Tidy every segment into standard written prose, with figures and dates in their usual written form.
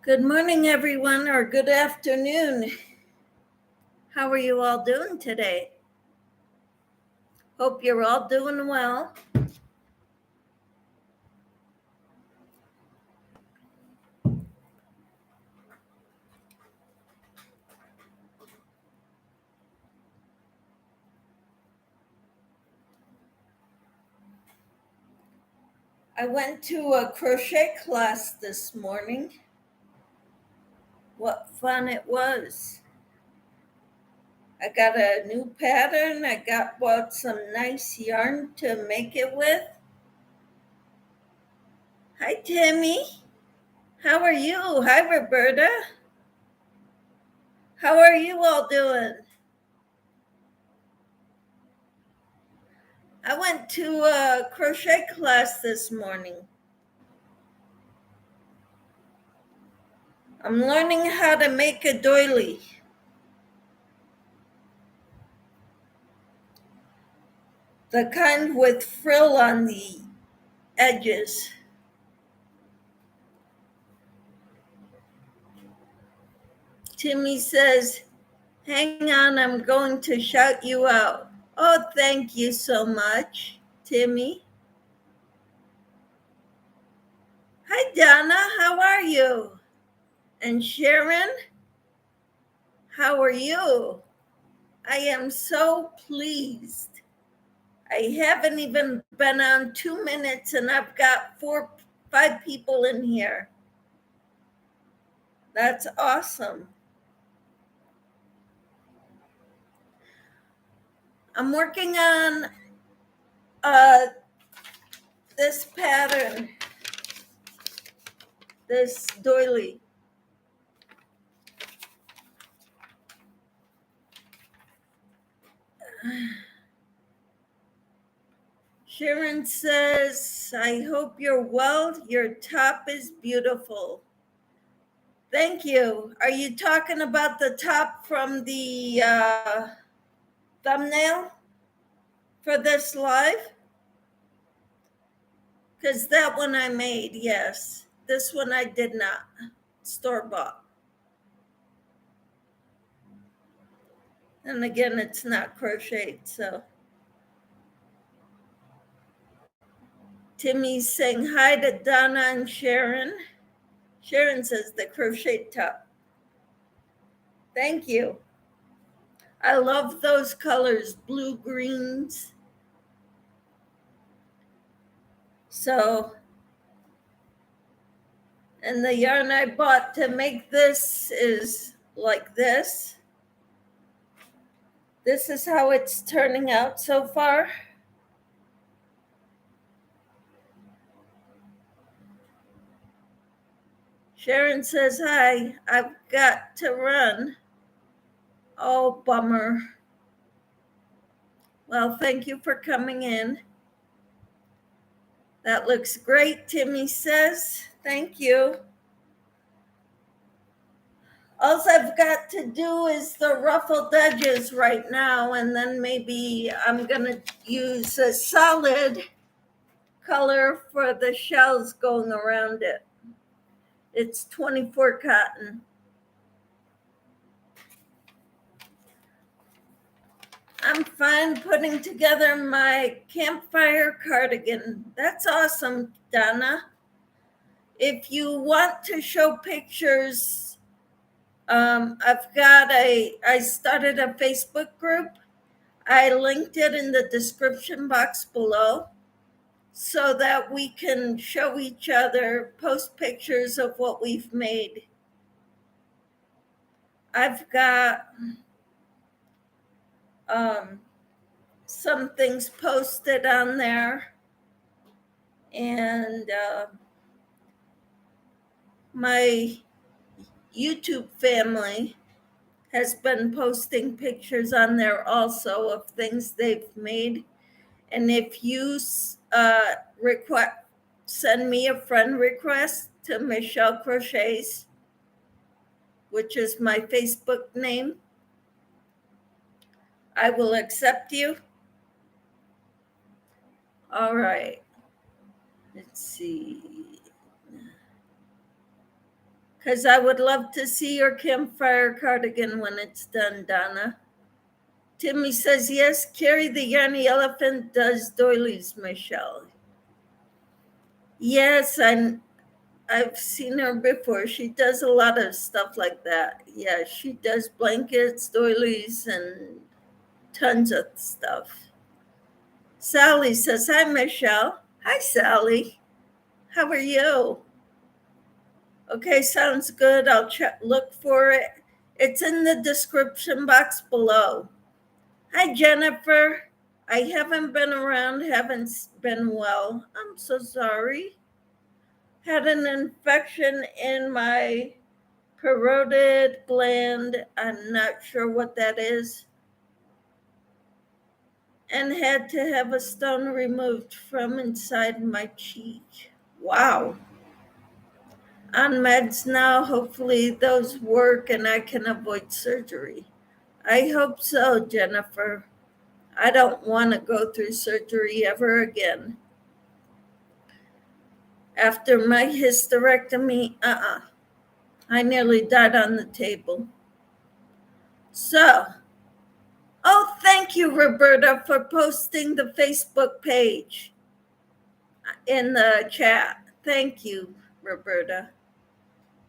Good morning, everyone, or good afternoon. How are you all doing today? Hope you're all doing well. I went to a crochet class this morning. What fun it was. I got a new pattern. I bought some nice yarn to make it with. Hi, Timmy. How are you? Hi, Roberta. How are you all doing? I went to a crochet class this morning. I'm learning how to make a doily. The kind with frill on the edges. Timmy says, hang on, I'm going to shout you out. Oh, thank you so much, Timmy. Hi, Donna, how are you? And Sharon, how are you? I am so pleased. I haven't even been on 2 minutes and I've got 5 people in here. That's awesome. I'm working on this pattern, this doily. Sharon says, I hope you're well. Your top is beautiful. Thank you. Are you talking about the top from the thumbnail for this live? Because that one I made, yes. This one I did not. Store-bought. And again, it's not crocheted, so. Timmy's saying hi to Donna and Sharon. Sharon says the crochet top. Thank you. I love those colors, blue, greens. So, and the yarn I bought to make this is like this. This is how it's turning out so far. Sharon says, hi, I've got to run. Oh, bummer. Well, thank you for coming in. That looks great, Timmy says. Thank you. All I've got to do is the ruffled edges right now, and then maybe I'm going to use a solid color for the shells going around it. It's 24 cotton. I'm fine putting together my campfire cardigan. That's awesome, Donna. If you want to show pictures, I started a Facebook group. I linked it in the description box below so that we can show each other, post pictures of what we've made. I've got some things posted on there, and my YouTube family has been posting pictures on there also of things they've made. And if you send me a friend request to Michelle Crochets, which is my Facebook name, I will accept you. All right. Let's see. because I would love to see your campfire cardigan when it's done, Donna. Timmy says, yes, Carrie the Yarny Elephant does doilies, Michelle. Yes, I've seen her before. She does a lot of stuff like that. Yeah, she does blankets, doilies, and tons of stuff. Sally says, hi, Michelle. Hi, Sally. How are you? Okay, sounds good. I'll look for it. It's in the description box below. Hi, Jennifer. I haven't been around, haven't been well. I'm so sorry. Had an infection in my parotid gland. I'm not sure what that is. And had to have a stone removed from inside my cheek. Wow. On meds now, hopefully those work and I can avoid surgery. I hope so, Jennifer. I don't want to go through surgery ever again. After my hysterectomy, I nearly died on the table. So, oh, thank you, Roberta, for posting the Facebook page in the chat. Thank you, Roberta.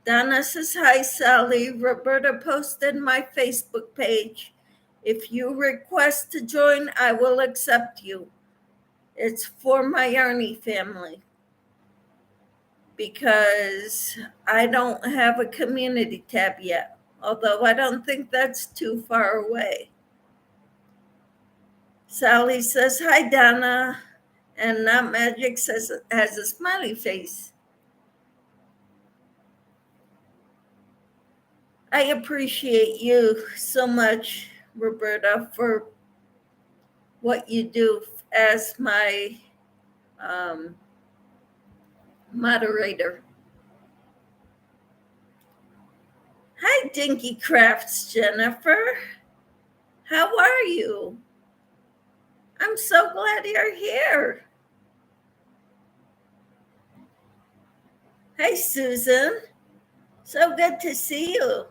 Donna says, hi, Sally. Roberta posted my Facebook page. If you request to join, I will accept you. It's for my Yarny family because I don't have a community tab yet, although I don't think that's too far away. Sally says, hi, Donna. And Not Magic says, has a smiley face. I appreciate you so much, Roberta, for what you do as my moderator. Hi, Dinky Crafts, Jennifer. How are you? I'm so glad you're here. Hey, Susan. So good to see you.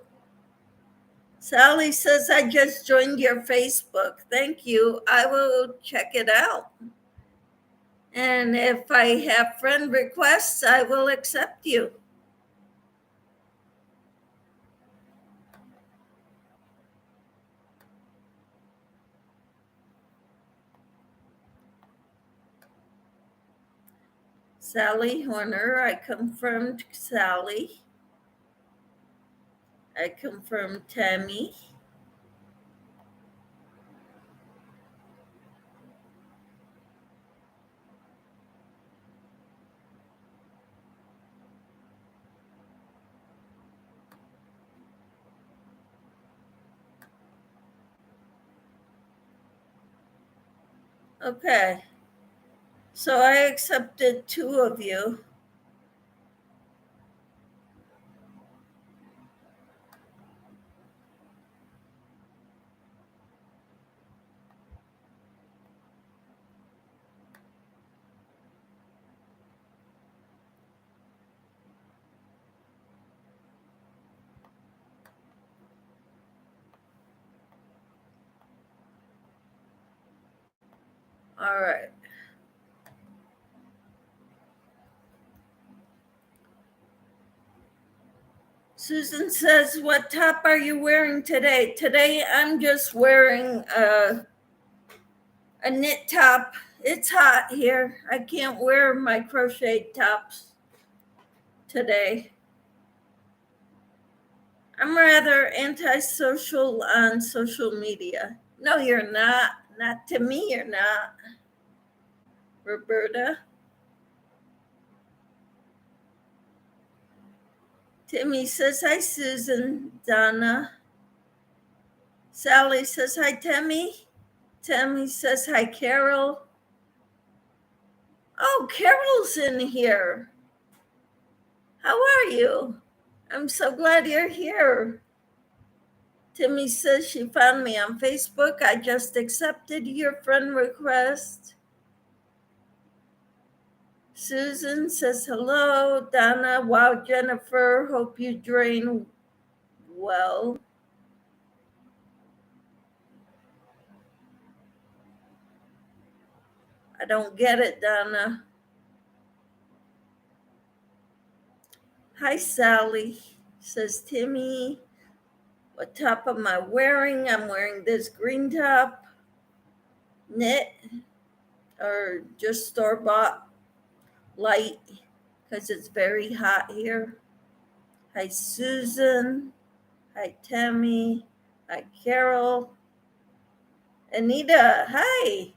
Sally says, I just joined your Facebook. Thank you. I will check it out. And if I have friend requests, I will accept you. Sally Horner, I confirmed Sally. I confirmed Tammy. Okay. So I accepted 2 of you. All right. Susan says, what top are you wearing today? Today I'm just wearing a knit top. It's hot here. I can't wear my crochet tops today. I'm rather antisocial on social media. No, you're not. Not to me, you're not. Roberta. Timmy says, hi, Susan. Donna. Sally says, hi, Timmy. Tammy says, hi, Carol. Oh, Carol's in here. How are you? I'm so glad you're here. Timmy says she found me on Facebook. I just accepted your friend request. Susan says hello. Donna, wow, Jennifer, hope you drain well. I don't get it, Donna. Hi, Sally, says Timmy. What top am I wearing? I'm wearing this green top, knit, or just store-bought light because it's very hot here. Hi, Susan. Hi, Tammy. Hi, Carol. Anita, hi.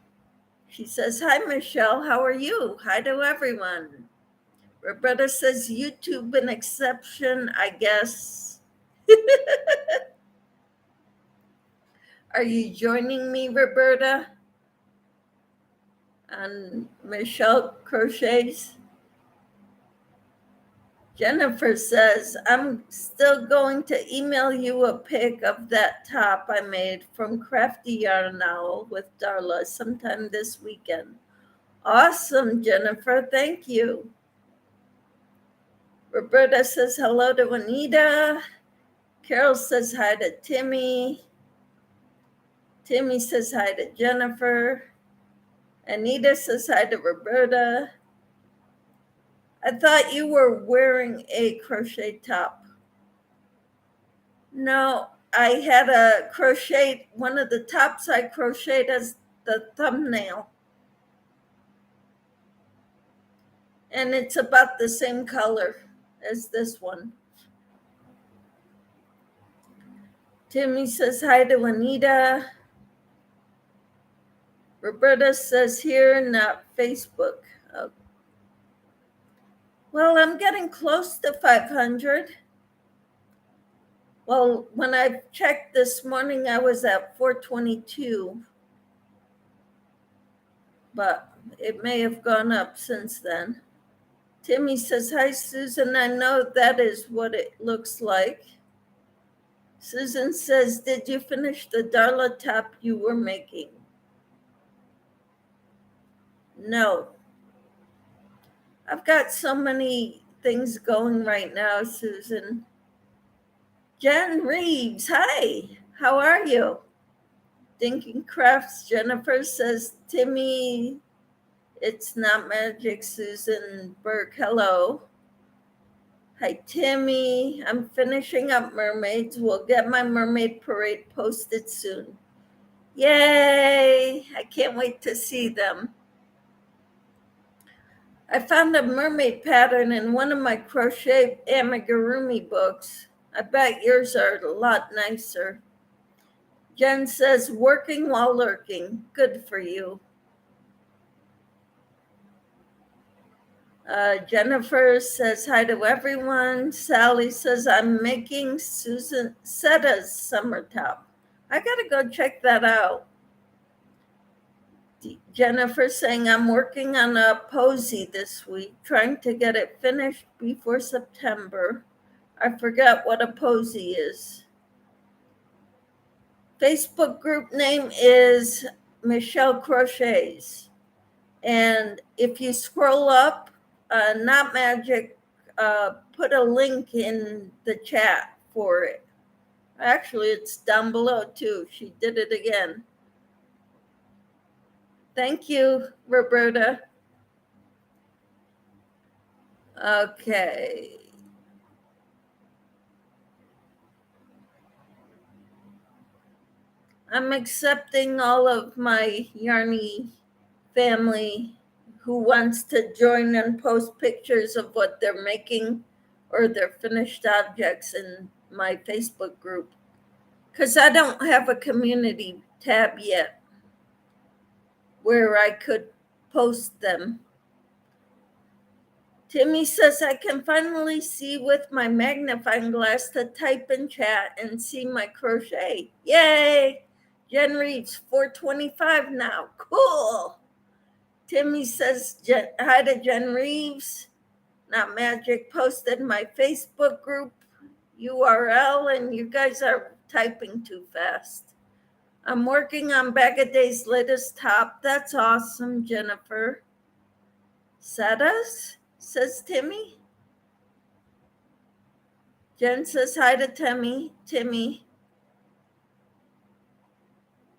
She says, hi, Michelle. How are you? Hi to everyone. Roberta says, YouTube an exception, I guess. Are you joining me, Roberta? On Michelle Crochets? Jennifer says, I'm still going to email you a pic of that top I made from Crafty Yarn Owl with Darla sometime this weekend. Awesome, Jennifer. Thank you. Roberta says hello to Anita. Carol says hi to Timmy. Timmy says hi to Jennifer. Anita says hi to Roberta. I thought you were wearing a crochet top. No, I had a crochet, one of the tops I crocheted as the thumbnail. And it's about the same color as this one. Timmy says hi to Anita. Roberta says here, not Facebook. Oh. Well, I'm getting close to 500. Well, when I checked this morning, I was at 422. But it may have gone up since then. Timmy says, hi, Susan. I know that is what it looks like. Susan says, did you finish the Darla top you were making? No. I've got so many things going right now, Susan. Jen Reeves, hi. How are you? Thinking Crafts, Jennifer says, Timmy, it's not magic, Susan Burke, hello. Hi, Timmy. I'm finishing up mermaids. We'll get my mermaid parade posted soon. Yay! I can't wait to see them. I found a mermaid pattern in one of my crochet amigurumi books. I bet yours are a lot nicer. Jen says, working while lurking. Good for you. Jennifer says hi to everyone. Sally says, I'm making Susan Setta's summer top. I gotta go check that out. Jennifer saying, I'm working on a posy this week, trying to get it finished before September. I forgot what a posy is. Facebook group name is Michelle Crochets. And if you scroll up, Not Magic put a link in the chat for it. Actually, it's down below too. She did it again. Thank you, Roberta. Okay. I'm accepting all of my Yarny family who wants to join and post pictures of what they're making or their finished objects in my Facebook group. Because I don't have a community tab yet where I could post them. Timmy says I can finally see with my magnifying glass to type in chat and see my crochet. Yay! Jen Reeves, 425 now. Cool. Timmy says hi to Jen Reeves. Not Magic posted my Facebook group URL, and you guys are typing too fast. I'm working on Bag a Day's latest top. That's awesome, Jennifer. Sadas, says Timmy. Jen says hi to Timmy.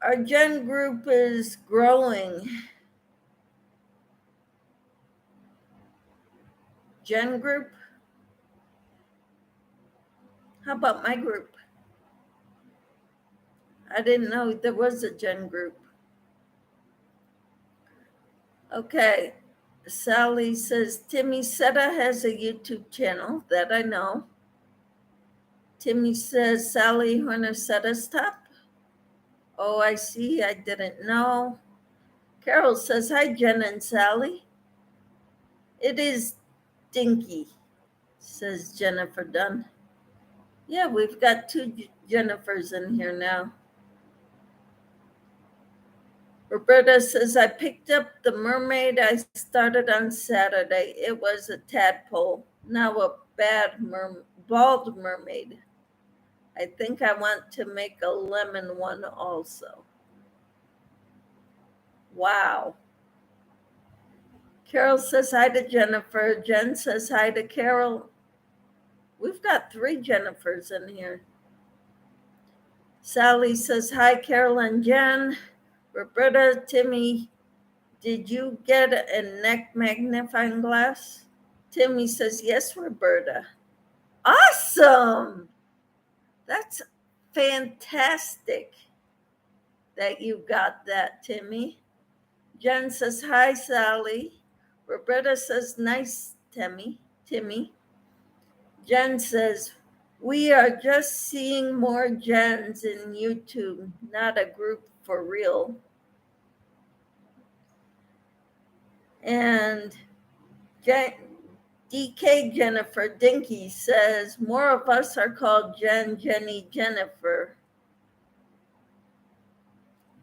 Our Jen group is growing. Jen group? How about my group? I didn't know there was a Jen group. Okay. Sally says, Timmy Seta has a YouTube channel. That I know. Timmy says, Sally Horner Seta's top. Oh, I see. I didn't know. Carol says, hi, Jen and Sally. It is Dinky, says Jennifer Dunn. Yeah, we've got two Jennifers in here now. Roberta says, I picked up the mermaid I started on Saturday. It was a tadpole, now a bald mermaid. I think I want to make a lemon one also. Wow. Carol says hi to Jennifer. Jen says hi to Carol. We've got 3 Jennifers in here. Sally says hi, Carol and Jen. Roberta, Timmy, did you get a neck magnifying glass? Timmy says, yes, Roberta. Awesome. That's fantastic that you got that, Timmy. Jen says, hi, Sally. Roberta says, nice, Timmy. Jen says, we are just seeing more Jens in YouTube, not a group for real. And DK Jennifer Dinky says, more of us are called Jen, Jenny, Jennifer.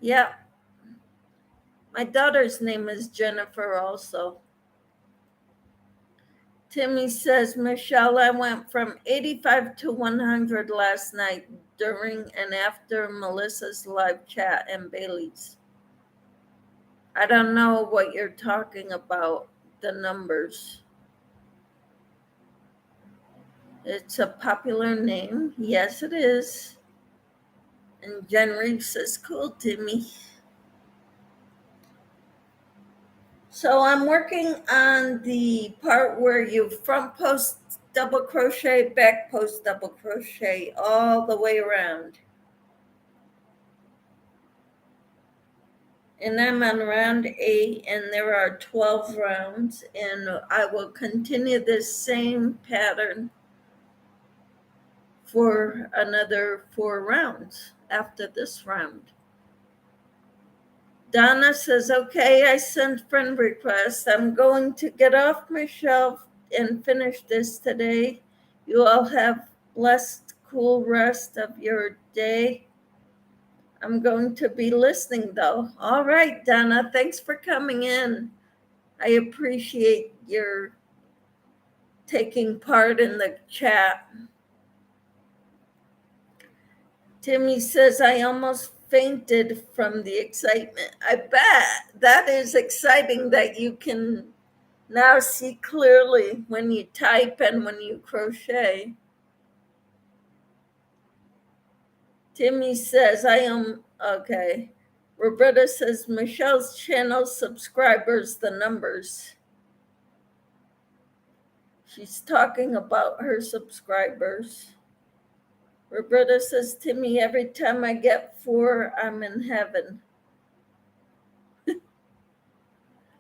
Yeah. My daughter's name is Jennifer also. Timmy says, Michelle, I went from 85 to 100 last night during and after Melissa's live chat and Bailey's. I don't know what you're talking about, the numbers. It's a popular name. Yes, it is. And Jen Reeves says, cool, Timmy. So I'm working on the part where you front post double crochet, back post double crochet all the way around. And I'm on round 8, and there are 12 rounds, and I will continue this same pattern for another 4 rounds after this round. Donna says, okay, I sent friend requests. I'm going to get off my shelf and finish this today. You all have blessed, cool rest of your day. I'm going to be listening though. All right, Donna, thanks for coming in. I appreciate your taking part in the chat. Timmy says, I almost fainted from the excitement. I bet that is exciting that you can now see clearly when you type and when you crochet. Timmy says, I am, okay. Roberta says, Michelle's channel subscribers, the numbers. She's talking about her subscribers. Roberta says, Timmy, every time I get 4, I'm in heaven.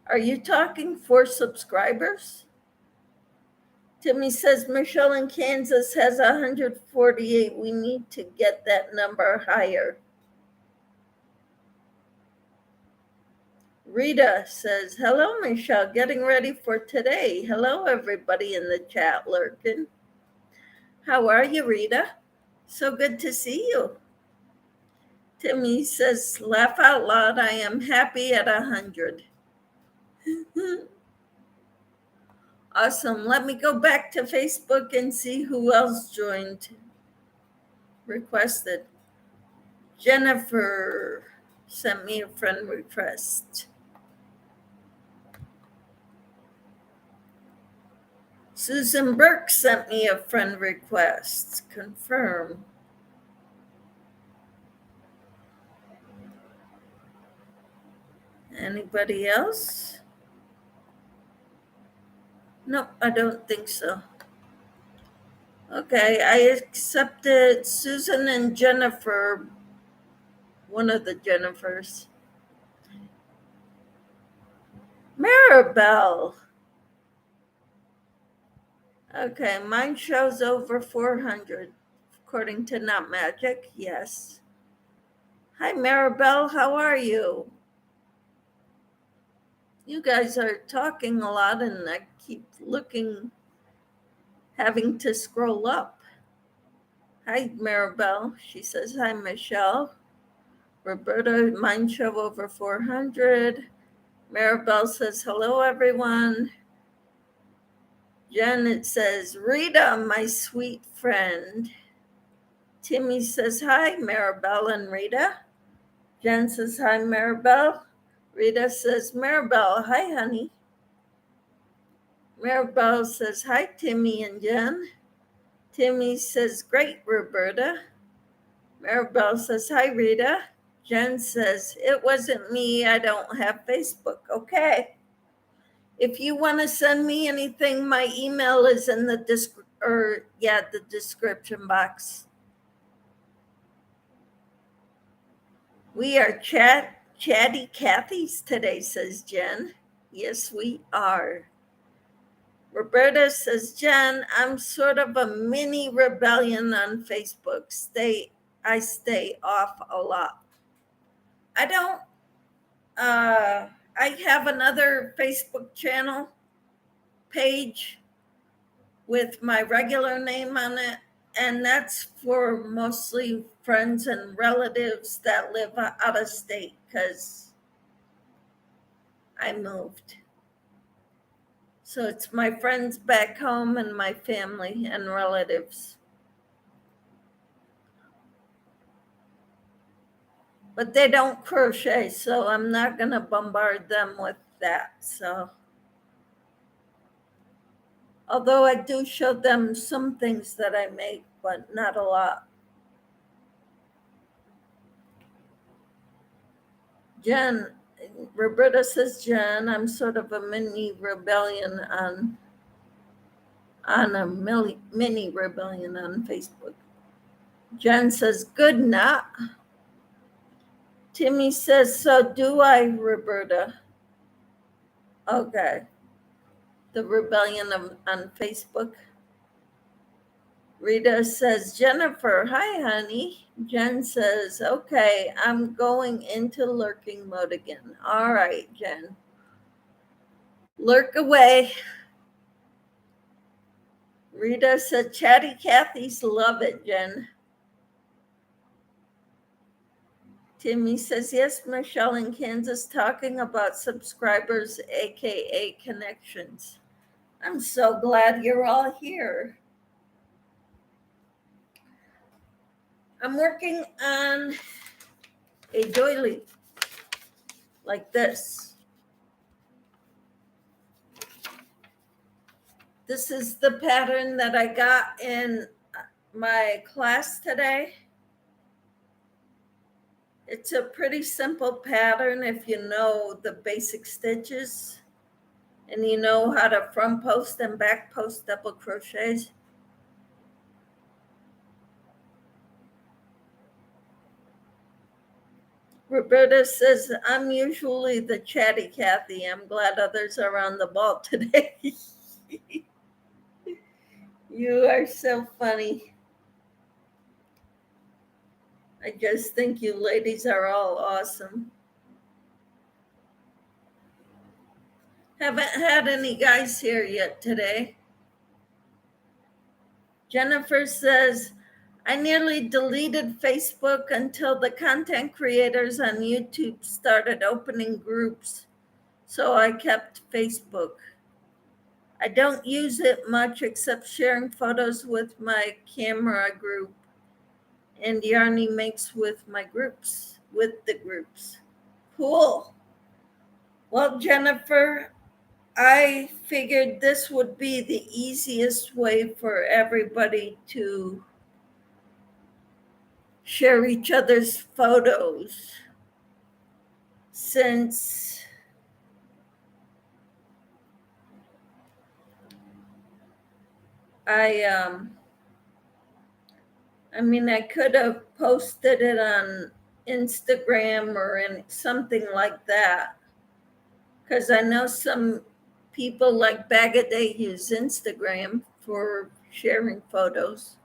Are you talking 4 subscribers? Timmy says, Michelle in Kansas has 148. We need to get that number higher. Rita says, hello, Michelle, getting ready for today. Hello, everybody in the chat lurking. How are you, Rita? So good to see you. Timmy says, laugh out loud. I am happy at 100. Awesome. Let me go back to Facebook and see who else joined, requested. Jennifer sent me a friend request. Susan Burke sent me a friend request. Confirm. Anybody else? Nope, I don't think so. Okay, I accepted Susan and Jennifer, one of the Jennifers. Maribel. Okay, mine shows over 400, according to Not Magic. Yes. Hi, Maribel. How are you? You guys are talking a lot, and I keep looking, having to scroll up. Hi, Maribel. She says, hi, Michelle. Roberta, mine show over 400. Maribel says, hello, everyone. Jen, it says, Rita, my sweet friend. Timmy says, hi, Maribel and Rita. Jen says, hi, Maribel. Rita says, Maribel, hi, honey. Maribel says, hi, Timmy and Jen. Timmy says, great, Roberta. Maribel says, hi, Rita. Jen says, it wasn't me. I don't have Facebook. Okay. If you want to send me anything, my email is in the description box. We are chatty Cathy's today, says Jen. Yes, we are. Roberta says, Jen, I'm sort of a mini rebellion on Facebook. I stay off a lot. I don't, I have another Facebook channel page with my regular name on it, and that's for mostly friends and relatives that live out of state because I moved. So it's my friends back home and my family and relatives. But they don't crochet, so I'm not going to bombard them with that. So, although I do show them some things that I make, but not a lot. Jen, Roberta says, Jen, I'm sort of a mini rebellion on a mini rebellion on Facebook. Jen says, good night. Timmy says, so do I, Roberta. Okay. The rebellion on Facebook. Rita says, Jennifer, hi, honey. Jen says, okay, I'm going into lurking mode again. All right, Jen. Lurk away. Rita said, chatty Cathy's love it, Jen. Timmy says, yes, Michelle in Kansas talking about subscribers, aka connections. I'm so glad you're all here. I'm working on a doily like this. This is the pattern that I got in my class today. It's a pretty simple pattern if you know the basic stitches and you know how to front post and back post double crochets. Roberta says, I'm usually the chatty Cathy. I'm glad others are on the ball today. You are so funny. I just think you ladies are all awesome. Haven't had any guys here yet today. Jennifer says, I nearly deleted Facebook until the content creators on YouTube started opening groups, so I kept Facebook. I don't use it much except sharing photos with my camera group and Yarny makes with my groups, with the groups. Cool. Well, Jennifer, I figured this would be the easiest way for everybody to share each other's photos, since I I mean, I could have posted it on Instagram or in something like that, because I know some people like Bag a Day use Instagram for sharing photos.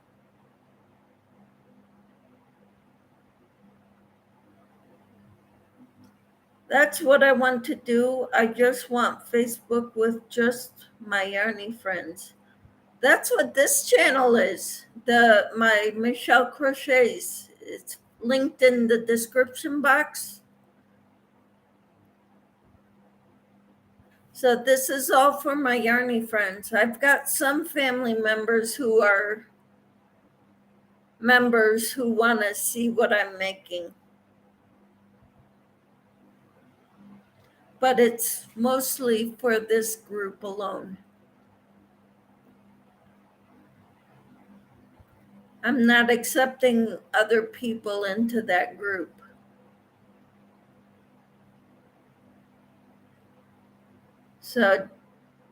That's what I want to do. I just want Facebook with just my yarny friends. That's what this channel is. The my Michelle Crochets. It's linked in the description box. So this is all for my yarny friends. I've got some family members who are members who want to see what I'm making. But it's mostly for this group alone. I'm not accepting other people into that group. So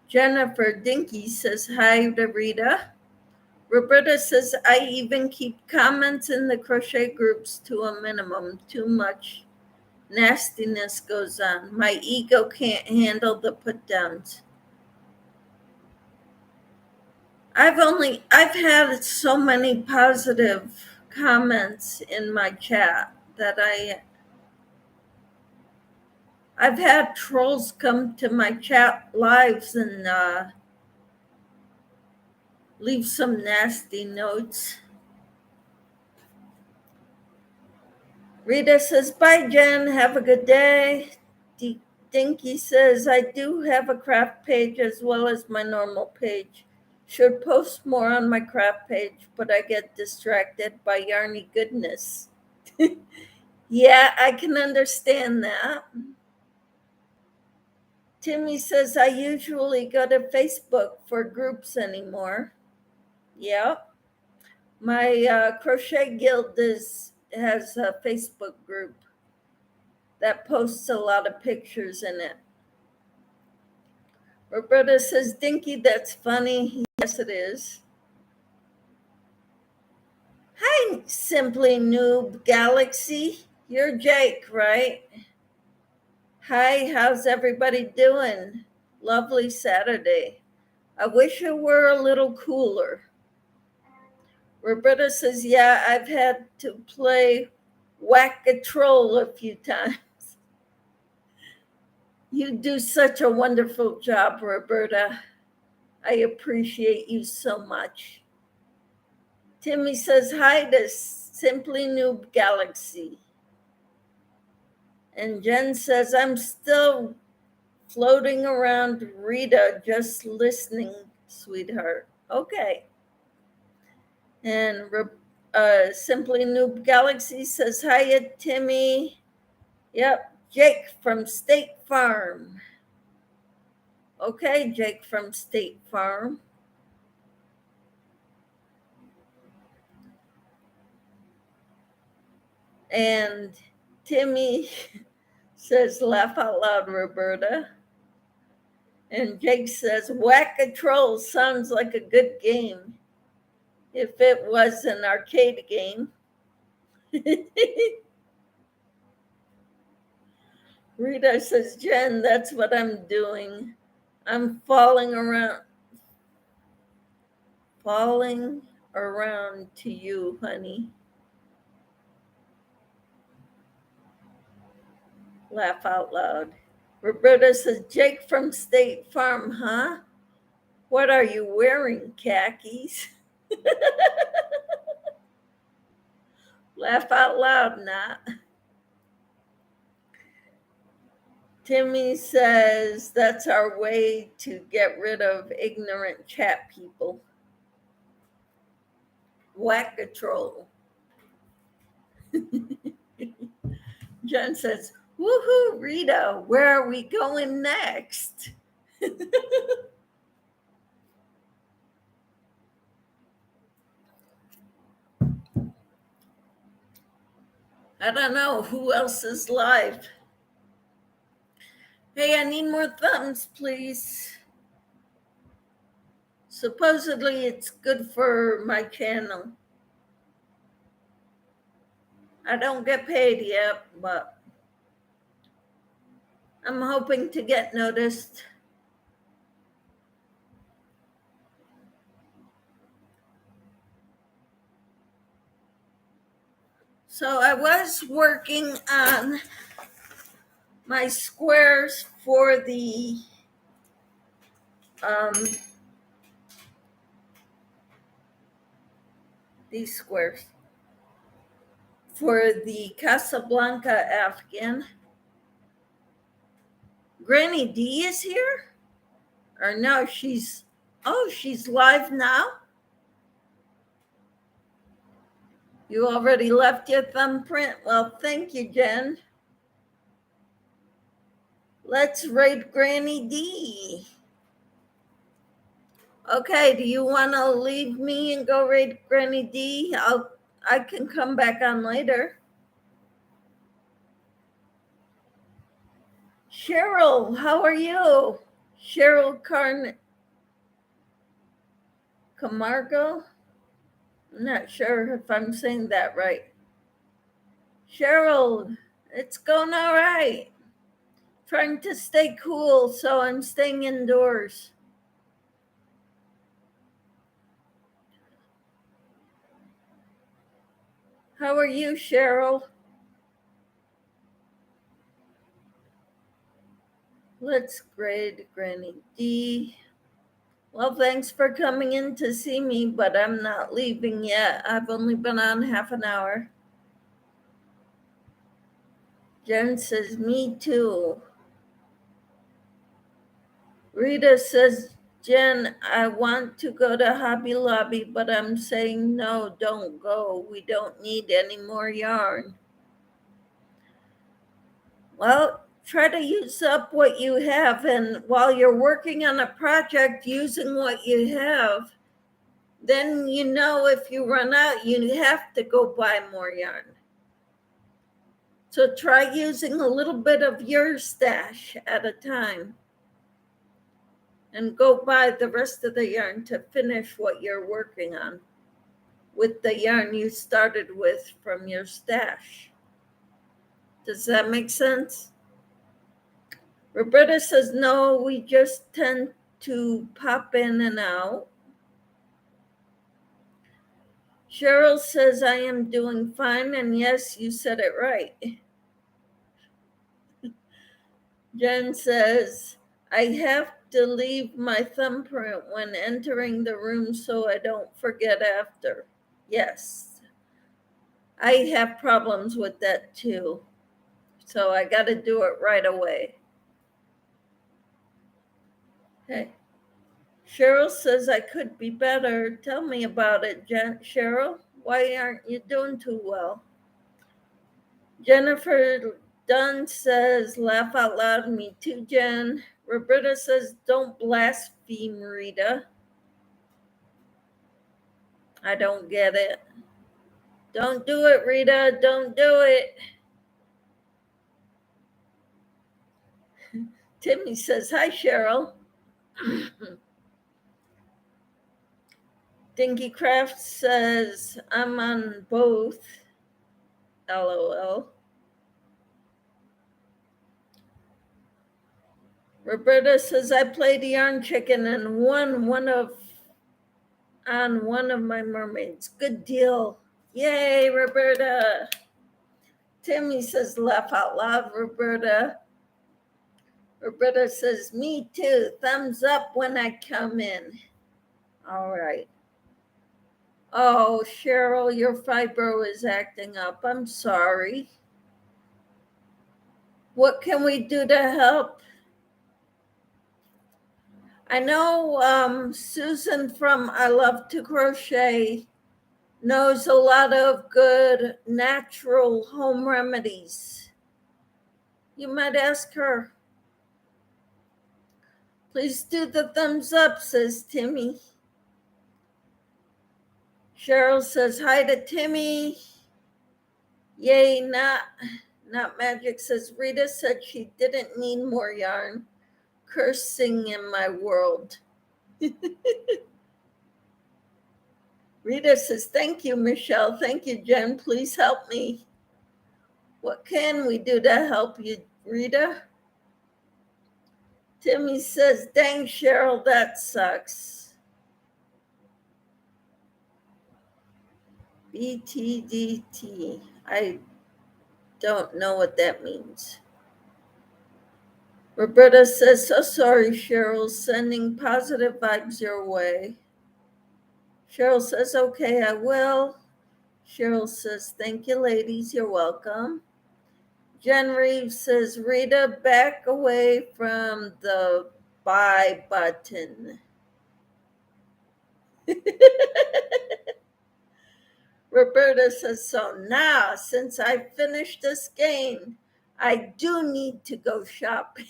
Jennifer Dinky says hi to Rita. Roberta says I even keep comments in the crochet groups to a minimum. Too much nastiness goes on. My ego can't handle the put downs. I've had so many positive comments in my chat that I've had trolls come to my chat lives and leave some nasty notes. Rita says, bye, Jen. Have a good day. Dinky says, I do have a craft page as well as my normal page. Should post more on my craft page, but I get distracted by yarny goodness. Yeah, I can understand that. Timmy says, I usually go to Facebook for groups anymore. Yep. My crochet guild has a Facebook group that posts a lot of pictures in it. Roberta says, Dinky, that's funny. Yes, it is. Hi, Simply Noob Galaxy. You're Jake, right? Hi, how's everybody doing? Lovely Saturday. I wish it were a little cooler. Roberta says, yeah, I've had to play whack a troll a few times. You do such a wonderful job, Roberta. I appreciate you so much. Timmy says, hi to Simply Noob Galaxy. And Jen says, I'm still floating around Rita, just listening, sweetheart. Okay. And Simply Noob Galaxy says, hiya, Timmy. Yep, Jake from State Farm. Okay, Jake from State Farm. And Timmy says, laugh out loud, Roberta. And Jake says, whack a troll sounds like a good game if it was an arcade game. Rita says, Jen, that's what I'm doing. I'm falling around to you, honey. Laugh out loud. Roberta says, Jake from State Farm, huh? What are you wearing, khakis? Laugh out loud, Nat. Timmy says that's our way to get rid of ignorant chat people. Whack a troll. Jen says, woohoo, Rita, where are we going next? I don't know who else is live. Hey, I need more thumbs, please. Supposedly it's good for my channel. I don't get paid yet, but I'm hoping to get noticed. So I was working on my squares for the these squares for the Casablanca Afghan. Granny D is here? Or no, she's live now? You already left your thumbprint? Well, thank you, Jen. Let's raid Granny D. Okay, do you want to leave me and go raid Granny D? I can come back on later. Cheryl, how are you? Cheryl Camargo? I'm not sure if I'm saying that right. Cheryl, it's going all right. Trying to stay cool, so I'm staying indoors. How are you, Cheryl? Let's grade Granny D. Well, thanks for coming in to see me, but I'm not leaving yet. I've only been on half an hour. Jen says, me too. Rita says, Jen, I want to go to Hobby Lobby, but I'm saying no, don't go. We don't need any more yarn. Well, try to use up what you have, and while you're working on a project using what you have, then you know if you run out, you have to go buy more yarn. So try using a little bit of your stash at a time and go buy the rest of the yarn to finish what you're working on with the yarn you started with from your stash. Does that make sense? Roberta says, no, we just tend to pop in and out. Cheryl says, I am doing fine, and yes, you said it right. Jen says, I have to leave my thumbprint when entering the room so I don't forget after. Yes, I have problems with that too. So I got to do it right away. Okay. Cheryl says I could be better. Tell me about it, Cheryl. Why aren't you doing too well? Jennifer Dunn says, laugh out loud. Me too, Jen. Roberta says, don't blaspheme, Rita. I don't get it. Don't do it, Rita. Don't do it. Timmy says, hi, Cheryl. Dinky Craft says, I'm on both. LOL. Roberta says, I played Yarn Chicken and won one of my mermaids. Good deal. Yay, Roberta. Timmy says, laugh out loud, Roberta. Roberta says, me too. Thumbs up when I come in. All right. Oh, Cheryl, your fibro is acting up. I'm sorry. What can we do to help? I know Susan from I Love to Crochet knows a lot of good natural home remedies. You might ask her. Please do the thumbs up, says Timmy. Cheryl says hi to Timmy. Yay, not magic, says Rita said she didn't need more yarn. Cursing in my world. Rita says, thank you, Michelle. Thank you, Jen. Please help me. What can we do to help you, Rita? Timmy says, dang, Cheryl, that sucks. BTDT. I don't know what that means. Roberta says, so sorry, Cheryl, sending positive vibes your way. Cheryl says, okay, I will. Cheryl says, thank you, ladies. You're welcome. Jen Reeves says, Rita, back away from the buy button. Roberta says, so now, since I finished this game, I do need to go shopping.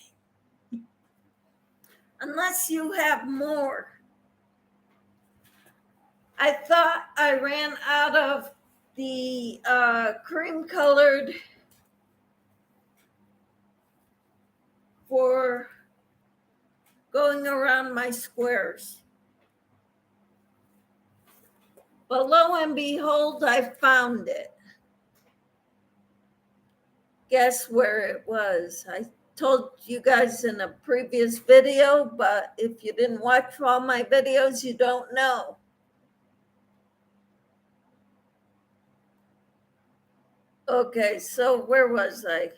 Unless you have more. I thought I ran out of the cream colored for going around my squares. But lo and behold, I found it. Guess where it was? I told you guys in a previous video, but if you didn't watch all my videos, you don't know. Okay, so where was I?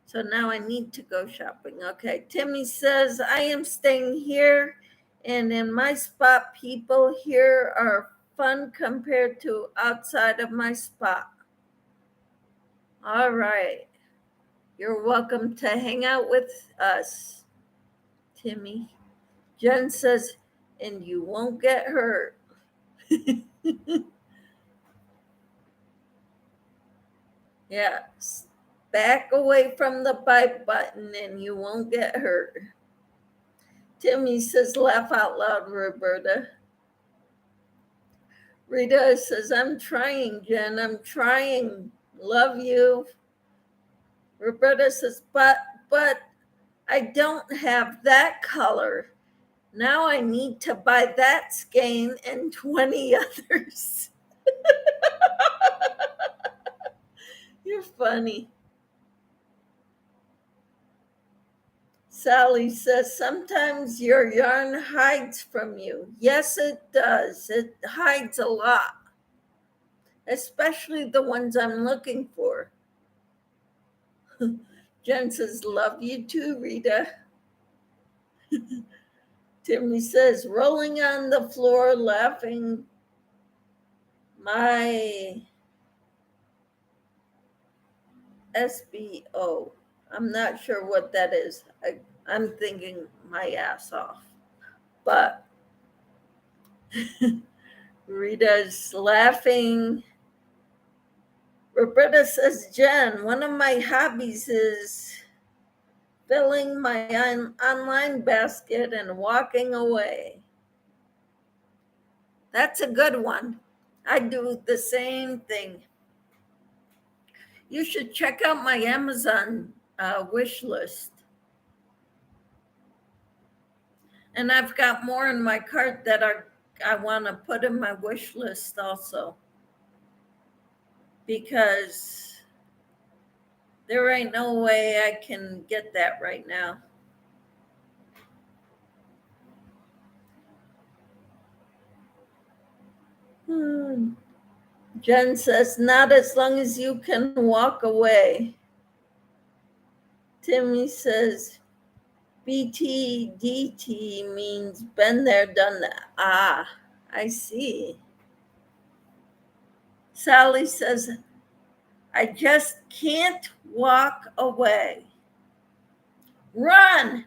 So now I need to go shopping. Okay, Timmy says, I am staying here, and in my spot, people here are fun compared to outside of my spot. All right. You're welcome to hang out with us, Timmy. Jen says, and you won't get hurt. Yes. Back away from the buy button and you won't get hurt. Timmy says, laugh out loud, Roberta. Rita says, I'm trying, Jen. I'm trying. Love you. Roberta says, but I don't have that color. Now I need to buy that skein and 20 others. You're funny. Sally says, sometimes your yarn hides from you. Yes, it does. It hides a lot, especially the ones I'm looking for. Jen says, love you too, Rita. Timmy says, rolling on the floor, laughing. My SBO. I'm not sure what that is. I'm thinking my ass off. But Rita's laughing. Roberta says, Jen, one of my hobbies is filling my online basket and walking away. That's a good one. I do the same thing. You should check out my Amazon wish list. And I've got more in my cart that I want to put in my wish list also. Because there ain't no way I can get that right now. Jen says, not as long as you can walk away. Timmy says, BTDT means been there, done that. Ah, I see. Sally says, I just can't walk away. Run!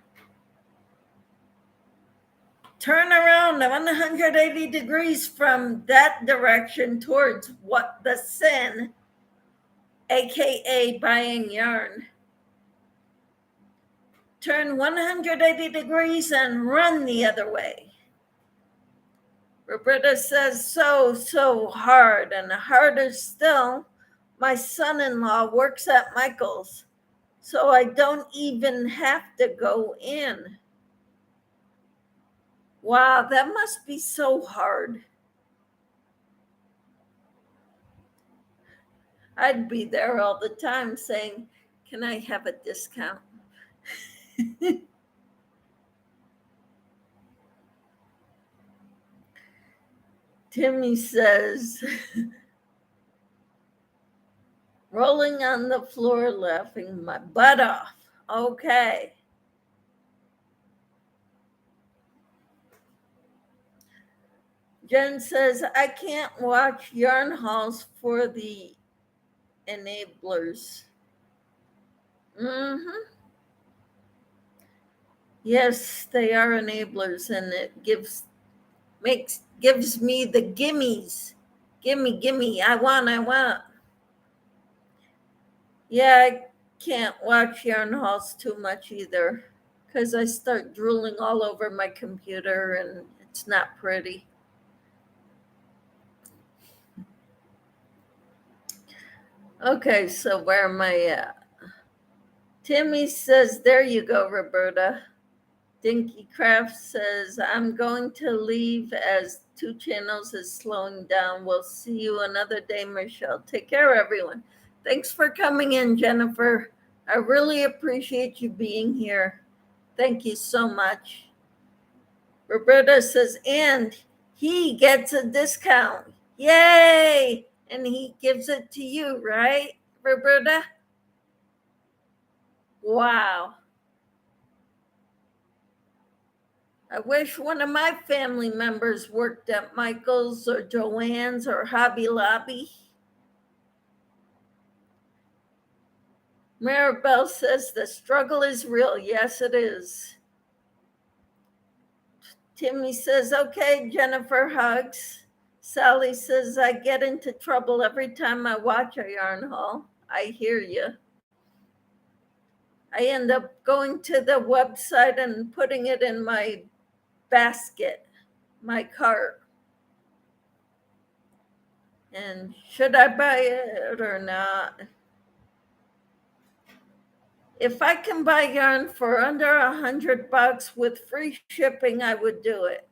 Turn around 180 degrees from that direction towards what the sin, aka buying yarn. turn 180 degrees and run the other way. Roberta says, so hard, and harder still. My son-in-law works at Michael's, so I don't even have to go in. Wow, that must be so hard. I'd be there all the time saying, can I have a discount? Timmy says, rolling on the floor, laughing my butt off. Okay. Jen says, I can't watch yarn hauls for the enablers. Mm-hmm. Yes, they are enablers, and it gives me the gimmies. Gimme, I want. Yeah, I can't watch yarn hauls too much either, because I start drooling all over my computer and it's not pretty. Okay, so where am I at? Timmy says, there you go, Roberta. Dinky Craft says, I'm going to leave as 2 channels is slowing down. We'll see you another day, Michelle. Take care, everyone. Thanks for coming in, Jennifer. I really appreciate you being here. Thank you so much. Roberta says, and he gets a discount. Yay! And he gives it to you, right, Roberta? Wow. I wish one of my family members worked at Michael's or Joann's or Hobby Lobby. Maribel says the struggle is real. Yes, it is. Timmy says, okay, Jennifer, hugs. Sally says, I get into trouble every time I watch a yarn haul. I hear you. I end up going to the website and putting it in my basket, my cart. And should I buy it or not? If I can buy yarn for under $100 with free shipping, I would do it.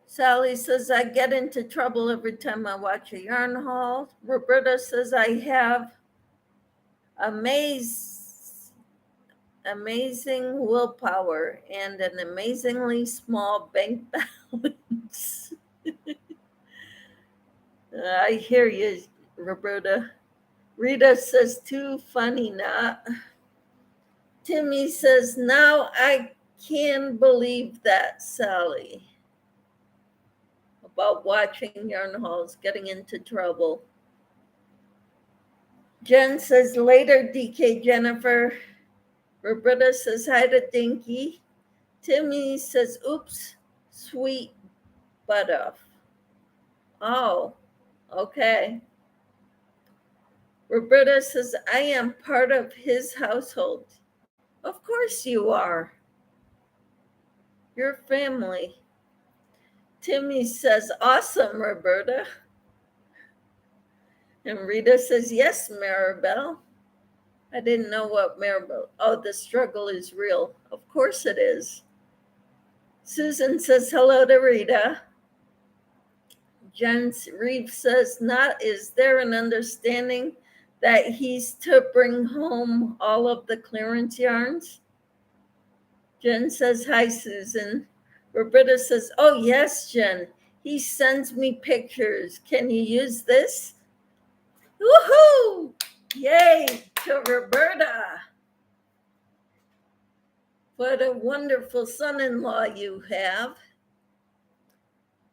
Sally says, I get into trouble every time I watch a yarn haul. Roberta says, I have amazing willpower and an amazingly small bank balance. I hear you, Roberta. Rita says, too funny, not. Timmy says, now I can believe that, Sally. About watching yarn hauls, getting into trouble. Jen says, later, DK Jennifer. Roberta says, hi to Dinky. Timmy says, oops, sweet butt off. Oh, okay. Roberta says, I am part of his household. Of course you are. Your family. Timmy says, awesome, Roberta. And Rita says, yes, Maribel. I didn't know what Maribel. Oh, the struggle is real. Of course it is. Susan says, hello to Rita. Jen Reeves says, not, is there an understanding that he's to bring home all of the clearance yarns? Jen says, hi, Susan. Roberta says, oh, yes, Jen. He sends me pictures. Can you use this? Woohoo! Yay to Roberta. What a wonderful son-in-law you have.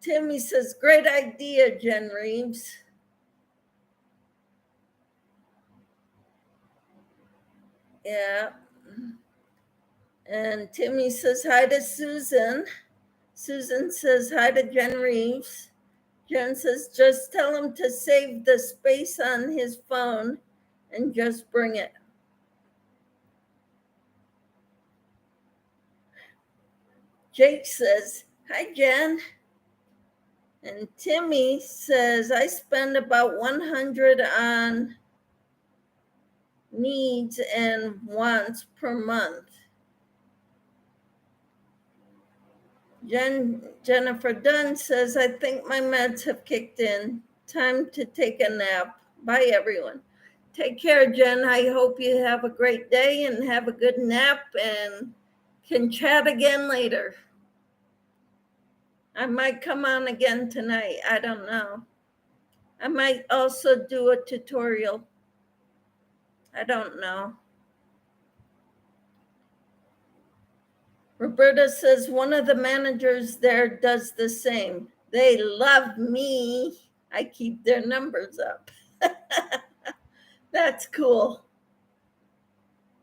Timmy says, great idea, Jen Reeves. Yeah. And Timmy says hi to Susan. Susan says hi to Jen Reeves. Jen says, just tell him to save the space on his phone and just bring it. Jake says, hi, Jen. And Timmy says, I spend about 100 on needs and wants per month. Jennifer Dunn says, I think my meds have kicked in. Time to take a nap. Bye, everyone. Take care, Jen. I hope you have a great day and have a good nap and can chat again later. I might come on again tonight. I don't know. I might also do a tutorial. I don't know. Roberta says one of the managers there does the same. They love me. I keep their numbers up. That's cool.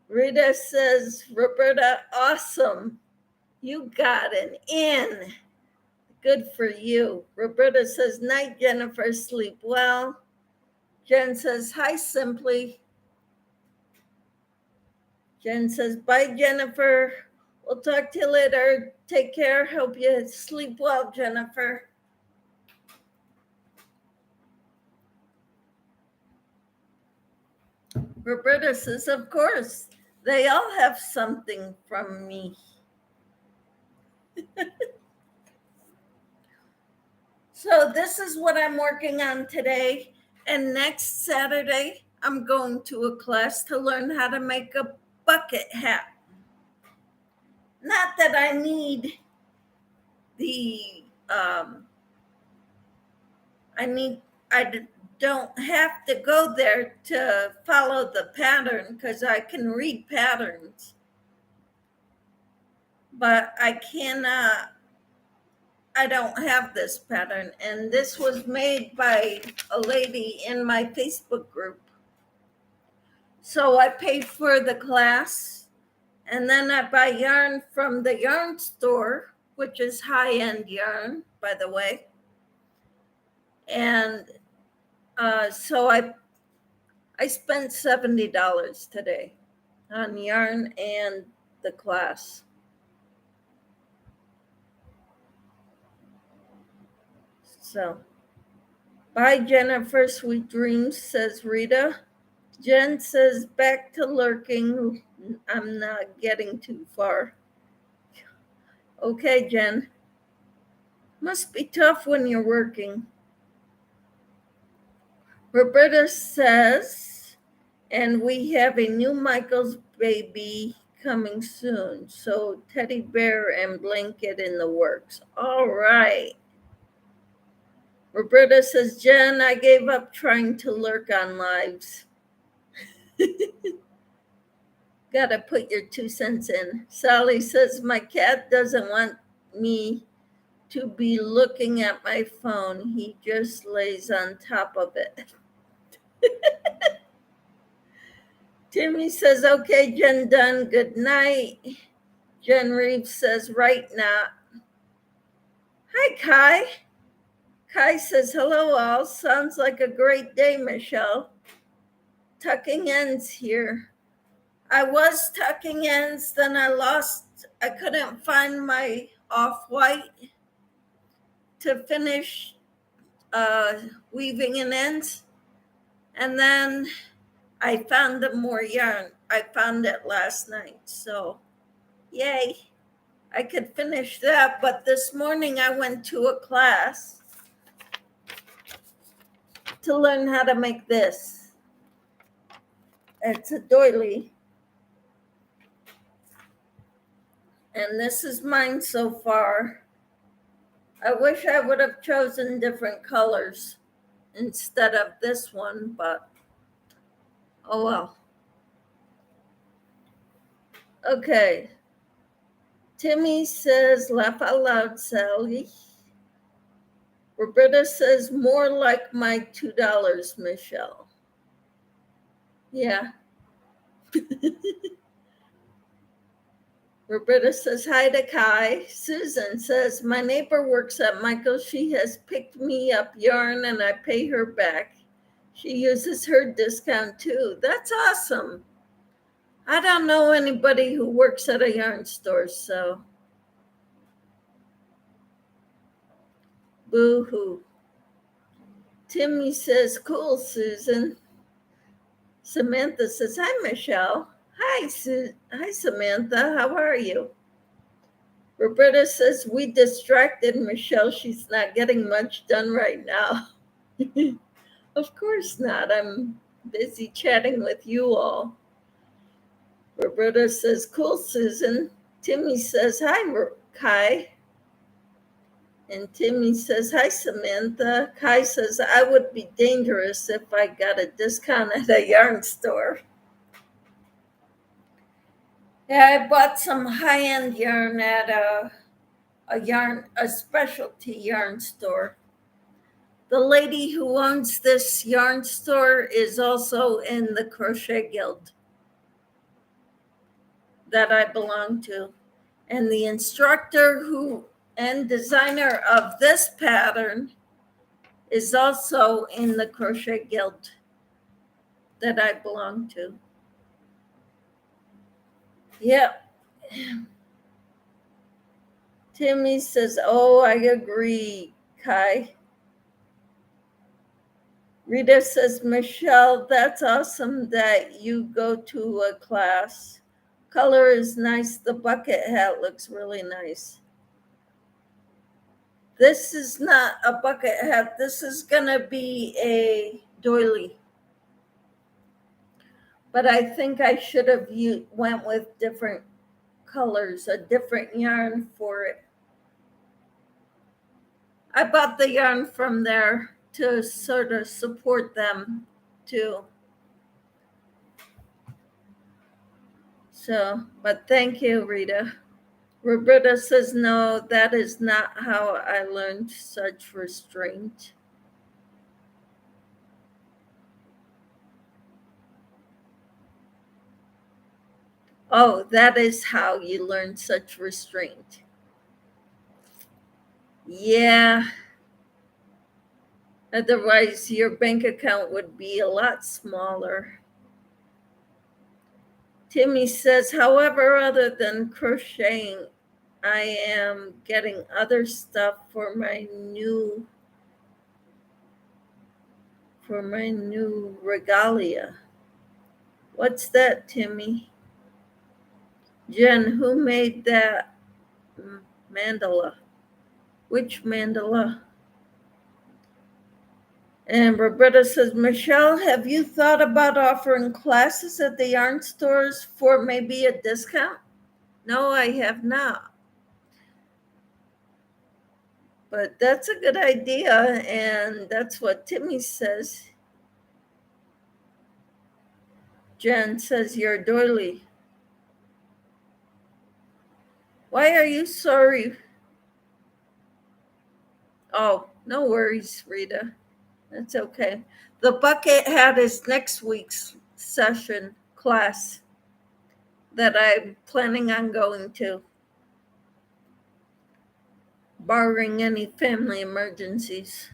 Rita says, Roberta, awesome. You got an in. Good for you. Roberta says, night, Jennifer, sleep well. Jen says, hi, Simply. Jen says, bye, Jennifer. We'll talk to you later. Take care. Hope you sleep well, Jennifer. Roberta says, of course. They all have something from me. So this is what I'm working on today. And next Saturday, I'm going to a class to learn how to make a bucket hat. Not that I need the, I don't have to go there to follow the pattern because I can read patterns. But I don't have this pattern. And this was made by a lady in my Facebook group. So I paid for the class, and then I buy yarn from the yarn store, which is high-end yarn, by the way. And so I spent $70 today on yarn and the class. So, bye, Jennifer. Sweet dreams, says Rita. Jen says, back to lurking. I'm not getting too far. Okay, Jen. Must be tough when you're working. Roberta says, and we have a new Michael's baby coming soon. So teddy bear and blanket in the works. All right. Roberta says, Jen, I gave up trying to lurk on lives. Gotta put your 2 cents in. Sally says, my cat doesn't want me to be looking at my phone. He just lays on top of it. Timmy says, okay, Jen Dunn, good night. Jen Reeves says, right now. Hi, Kai. Kai says, hello, all. Sounds like a great day, Michelle. Tucking ends here. I was tucking ends, then I couldn't find my off-white to finish weaving in ends. And then I found more yarn. I found it last night, so yay. I could finish that, but this morning I went to a class to learn how to make this. It's a doily. And this is mine so far. I wish I would have chosen different colors instead of this one, but oh well. Okay. Timmy says, laugh out loud, Sally. Roberta says, more like my $2, Michelle. Yeah. Roberta says hi to Kai. Susan says, my neighbor works at Michael's. She has picked me up yarn and I pay her back. She uses her discount too. That's awesome. I don't know anybody who works at a yarn store, so boo-hoo. Timmy says, cool, Susan. Samantha says, hi, Michelle. Hi, Hi, Samantha. How are you? Roberta says, we distracted Michelle. She's not getting much done right now. Of course not. I'm busy chatting with you all. Roberta says, cool, Susan. Timmy says, hi, Kai. And Timmy says, hi, Samantha. Kai says, I would be dangerous if I got a discount at a yarn store. Yeah, I bought some high-end yarn at a specialty yarn store. The lady who owns this yarn store is also in the Crochet Guild that I belong to. And the instructor and designer of this pattern is also in the Crochet Guild that I belong to. Yep. Timmy says, oh, I agree, Kai. Rita says, Michelle, that's awesome that you go to a class. Color is nice. The bucket hat looks really nice. This is not a bucket hat. This is going to be a doily. But I think I should have went with different colors, a different yarn for it. I bought the yarn from there to sort of support them too. So, but thank you, Rita. Roberta says, no, that is not how I learned such restraint. Oh, that is how you learn such restraint. Yeah. Otherwise, your bank account would be a lot smaller. Timmy says, however, other than crocheting, I am getting other stuff for my new regalia. What's that, Timmy? Jen, who made that mandala? Which mandala? And Roberta says, Michelle, have you thought about offering classes at the yarn stores for maybe a discount? No, I have not. But that's a good idea, and that's what Timmy says. Jen says, you're a doily. Why are you sorry? Oh, no worries, Rita. That's okay. The bucket hat is next week's session class that I'm planning on going to, barring any family emergencies.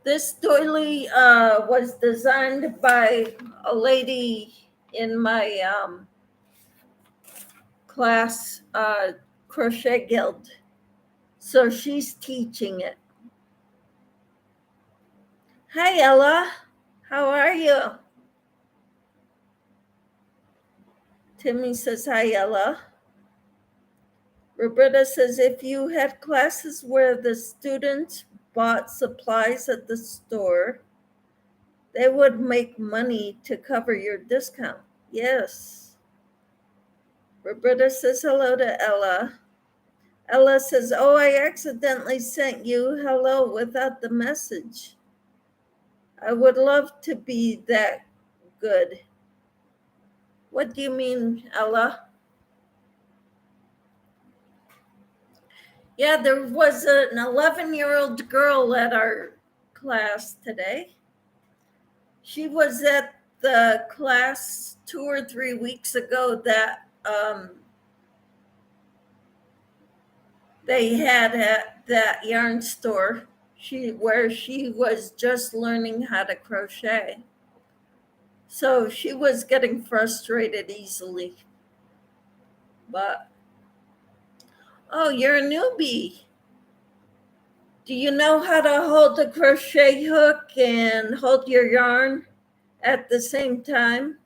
This doily was designed by a lady in my class, Crochet Guild. So she's teaching it. Hi, Ella. How are you? Timmy says, hi, Ella. Roberta says, if you had classes where the students bought supplies at the store, they would make money to cover your discount. Yes. Roberta says hello to Ella. Ella says, oh, I accidentally sent you hello without the message. I would love to be that good. What do you mean, Ella? Yeah, there was an 11-year-old girl at our class today. She was at the class 2 or 3 weeks ago that they had at that yarn store where she was just learning how to crochet. So she was getting frustrated easily. But, oh, you're a newbie. Do you know how to hold the crochet hook and hold your yarn at the same time?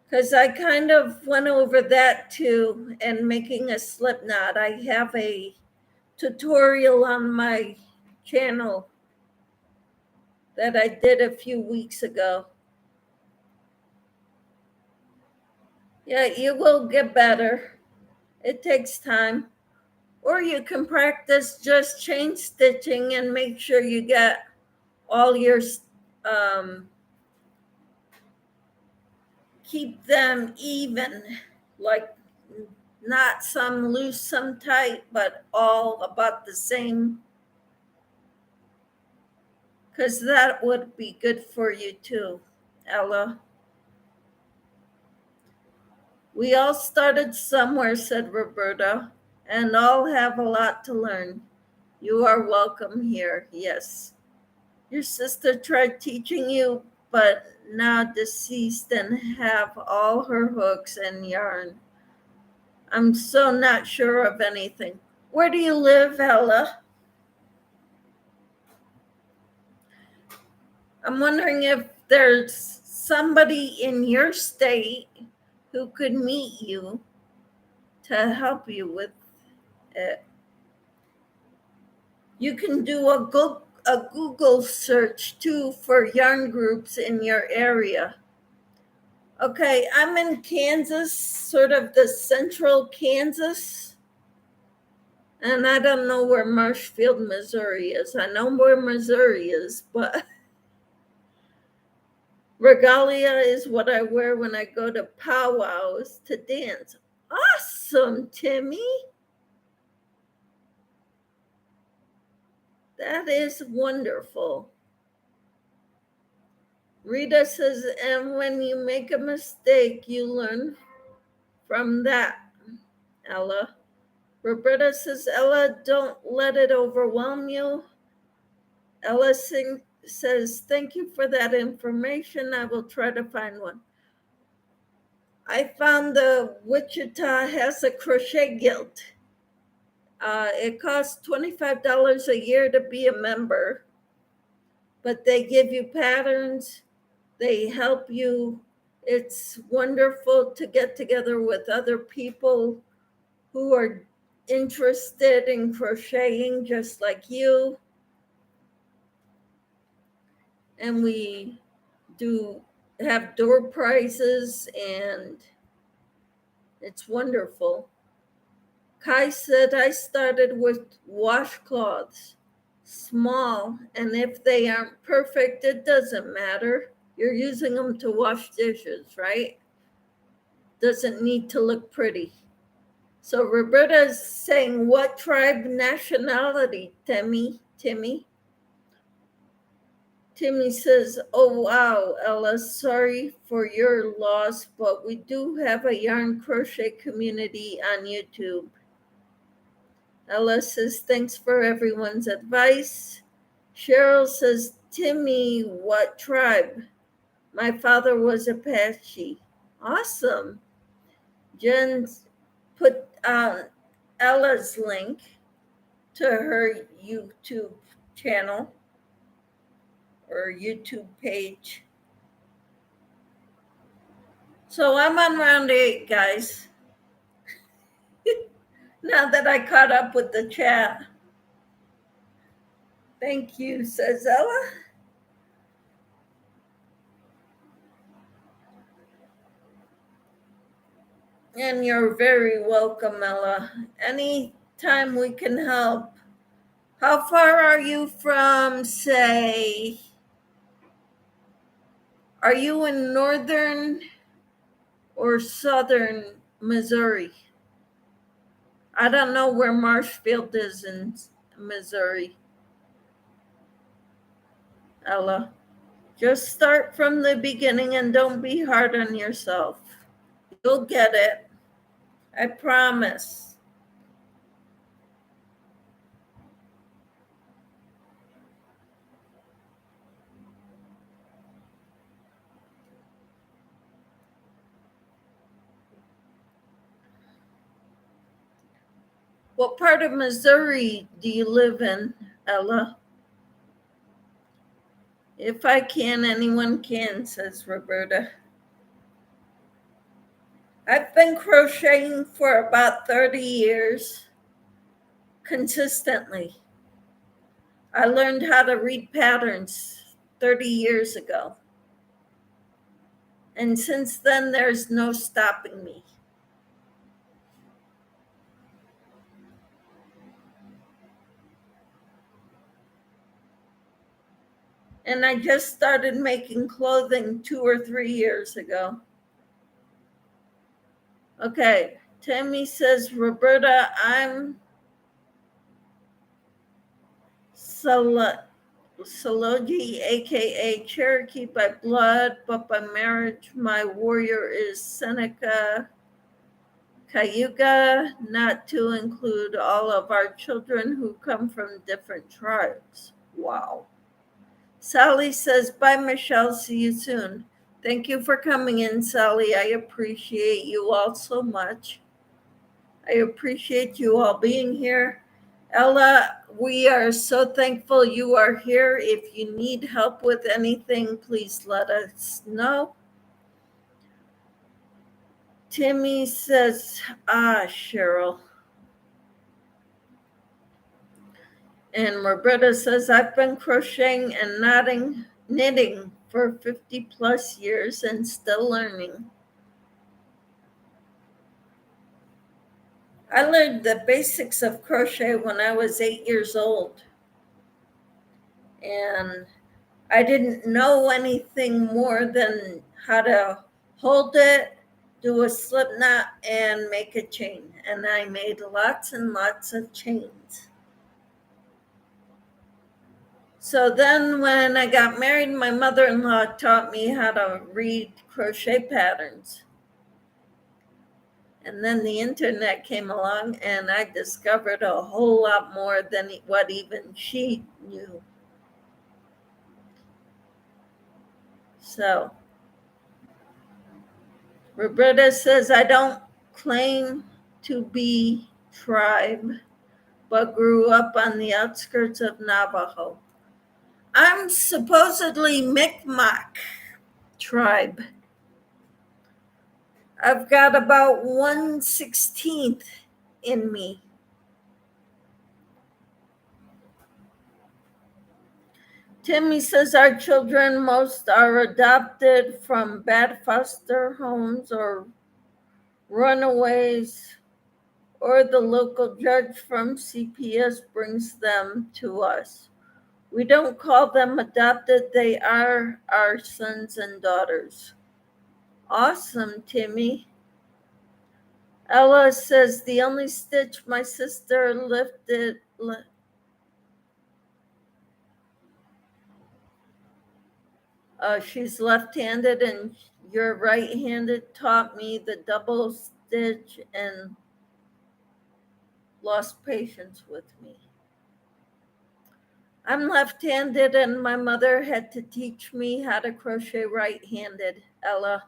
Because I kind of went over that too, and making a slip knot. I have a tutorial on my channel that I did a few weeks ago. Yeah, you will get better. It takes time. Or you can practice just chain stitching and make sure you get all your, keep them even, like not some loose, some tight, but all about the same, because that would be good for you too, Ella. We all started somewhere, said Roberta, and all have a lot to learn. You are welcome here, yes. Your sister tried teaching you, but now deceased and have all her hooks and yarn. I'm so not sure of anything. Where do you live, Ella? I'm wondering if there's somebody in your state who could meet you to help you with it. You can do a Google search too for yarn groups in your area. Okay, I'm in Kansas, sort of the central Kansas. And I don't know where Marshfield, Missouri is. I know where Missouri is, but regalia is what I wear when I go to powwows to dance. Awesome, Timmy. That is wonderful. Rita says, and when you make a mistake, you learn from that, Ella. Roberta says, Ella, don't let it overwhelm you. Ella says, thank you for that information. I will try to find one. I found the Wichita has a crochet guild. It costs $25 a year to be a member, but they give you patterns. They help you. It's wonderful to get together with other people who are interested in crocheting just like you. And we do have door prizes, and it's wonderful. Kai said, I started with washcloths, small, and if they aren't perfect, it doesn't matter. You're using them to wash dishes, right? Doesn't need to look pretty. So Roberta is saying, what tribe nationality, Timmy? Timmy says, oh, wow, Ella, sorry for your loss, but we do have a yarn crochet community on YouTube. Ella says, thanks for everyone's advice. Cheryl says, Timmy, what tribe? My father was Apache. Awesome. Jen put Ella's link to her YouTube channel or YouTube page. So I'm on round 8, guys. Now that I caught up with the chat. Thank you, says Ella. And you're very welcome, Ella. Anytime we can help. How far are you from, say, are you in northern or southern Missouri? I don't know where Marshfield is in Missouri, Ella. Just start from the beginning and don't be hard on yourself. You'll get it. I promise. What part of Missouri do you live in, Ella? If I can, anyone can, says Roberta. I've been crocheting for about 30 years, consistently. I learned how to read patterns 30 years ago. And since then, there's no stopping me. And I just started making clothing 2 or 3 years ago. Okay, Tammy says, Roberta, I'm Saloji, aka Cherokee by blood, but by marriage, my warrior is Seneca Cayuga, not to include all of our children who come from different tribes. Wow. Sally says, bye, Michelle. See you soon. Thank you for coming in, Sally. I appreciate you all so much. I appreciate you all being here. Ella, we are so thankful you are here. If you need help with anything, please let us know. Timmy says, Cheryl. And Roberta says, I've been crocheting and knitting for 50 plus years and still learning. I learned the basics of crochet when I was 8 years old. And I didn't know anything more than how to hold it, do a slip knot, and make a chain. And I made lots and lots of chains. So then when I got married, my mother-in-law taught me how to read crochet patterns. And then the internet came along and I discovered a whole lot more than what even she knew. So Roberta says, I don't claim to be tribe, but grew up on the outskirts of Navajo. I'm supposedly Mi'kmaq tribe. I've got about 1/16 in me. Timmy says our children, most are adopted from bad foster homes or runaways, or the local judge from CPS brings them to us. We don't call them adopted, they are our sons and daughters. Awesome, Timmy. Ella says the only stitch my sister lifted. She's left-handed and you're right-handed, taught me the double stitch and lost patience with me. I'm left-handed and my mother had to teach me how to crochet right-handed, Ella.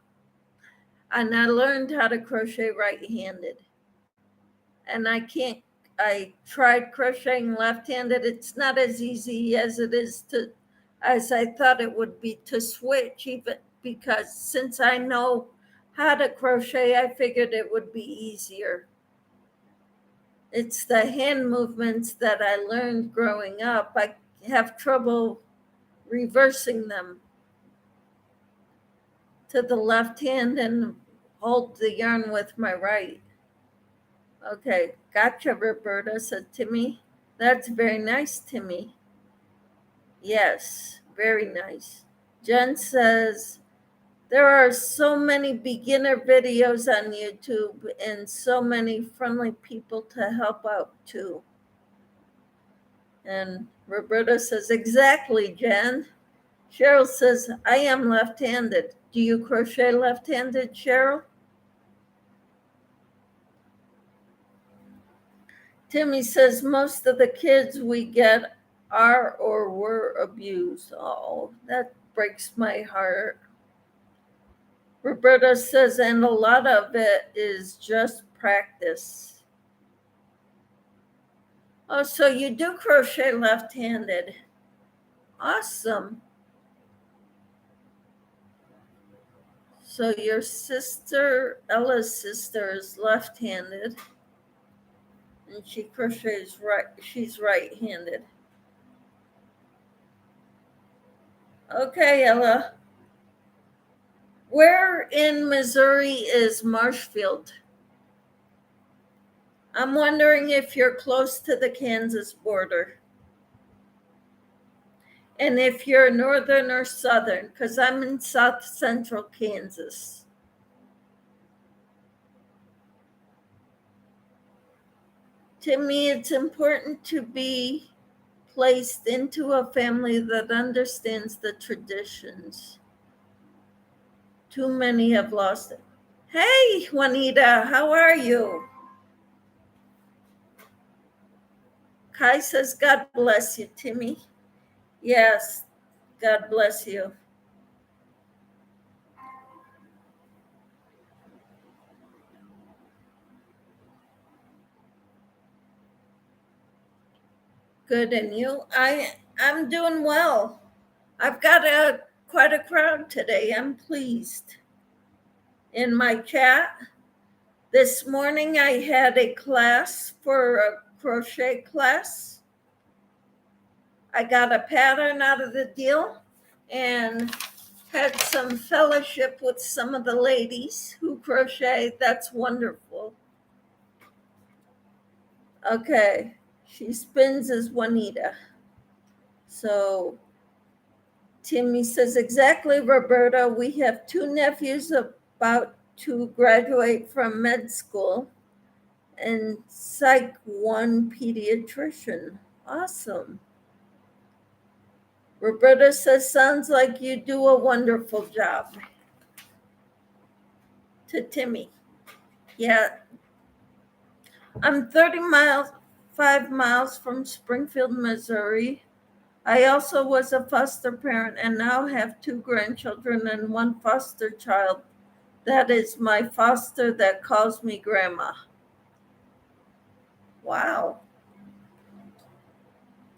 And I learned how to crochet right-handed. And I tried crocheting left-handed. It's not as easy as as I thought it would be to switch, even because since I know how to crochet, I figured it would be easier. It's the hand movements that I learned growing up. I have trouble reversing them to the left hand and hold the yarn with my right. Okay, gotcha, Roberta, said Timmy. That's very nice, Timmy. Yes, very nice. Jen says, there are so many beginner videos on YouTube and so many friendly people to help out too. And Roberta says, exactly, Jen. Cheryl says, I am left-handed. Do you crochet left-handed, Cheryl? Timmy says, most of the kids we get are or were abused. Oh, that breaks my heart. Roberta says, and a lot of it is just practice. Oh, so you do crochet left-handed. Awesome. So your sister, Ella's sister, is left-handed, and she crochets right. She's right-handed. Okay, Ella. Where in Missouri is Marshfield? I'm wondering if you're close to the Kansas border. And if you're northern or southern, because I'm in south central Kansas. To me, it's important to be placed into a family that understands the traditions. Too many have lost it. Hey, Juanita, how are you? Kai says, God bless you, Timmy. Yes, God bless you. Good, and you? I'm doing well. I've got quite a crowd today. I'm pleased. In my chat this morning, I had a class for a crochet class. I got a pattern out of the deal and had some fellowship with some of the ladies who crochet. That's wonderful. Okay, she spins as Juanita. So Timmy says, exactly, Roberta. We have two nephews about to graduate from med school and Psych 1 pediatrician. Awesome. Roberta says, sounds like you do a wonderful job. To Timmy. Yeah. I'm 5 miles from Springfield, Missouri. I also was a foster parent and now have 2 grandchildren and 1 foster child. That is my foster that calls me grandma. Wow.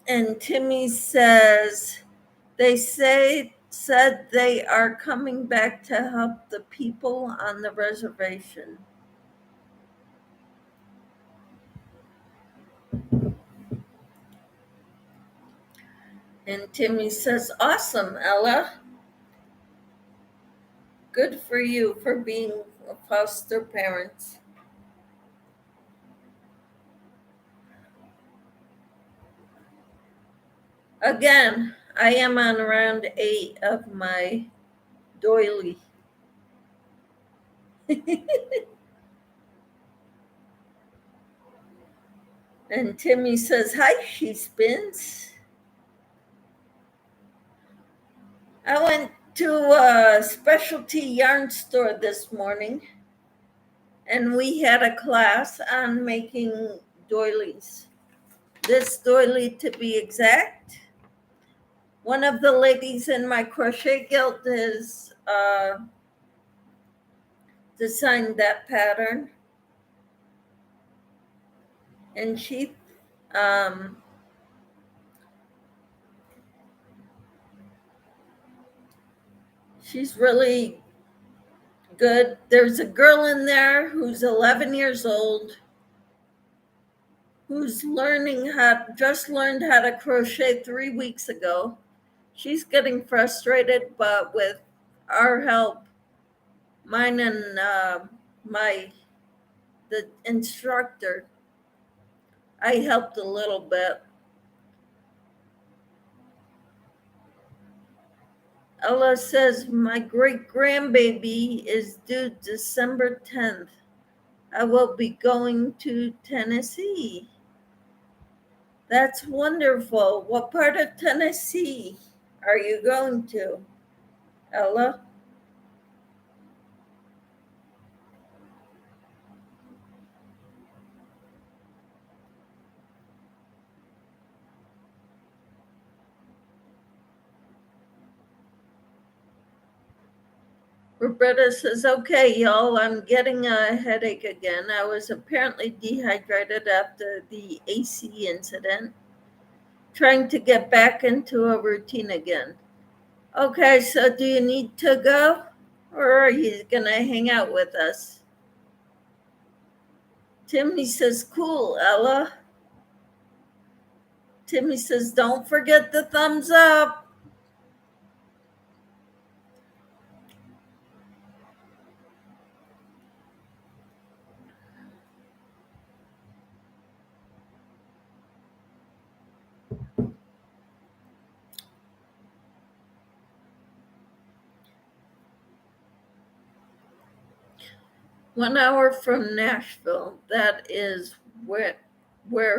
And Timmy says, they said they are coming back to help the people on the reservation. And Timmy says, awesome, Ella. Good for you for being a foster parent. Again, I am on round 8 of my doily. And Timmy says, hi, she spins. I went to a specialty yarn store this morning and we had a class on making doilies. This doily, to be exact. One of the ladies in my crochet guild has designed that pattern. And she's really good. There's a girl in there who's 11 years old who's just learned how to crochet 3 weeks ago. She's getting frustrated, but with our help, mine and the instructor, I helped a little bit. Ella says, my great grandbaby is due December 10th. I will be going to Tennessee. That's wonderful. What part of Tennessee Are you going to, Ella? Roberta says, okay, y'all, I'm getting a headache again. I was apparently dehydrated after the AC incident, trying to get back into a routine again. Okay, so do you need to go? Or are you going to hang out with us? Timmy says, cool, Ella. Timmy says, don't forget the thumbs up. One hour from Nashville. That is where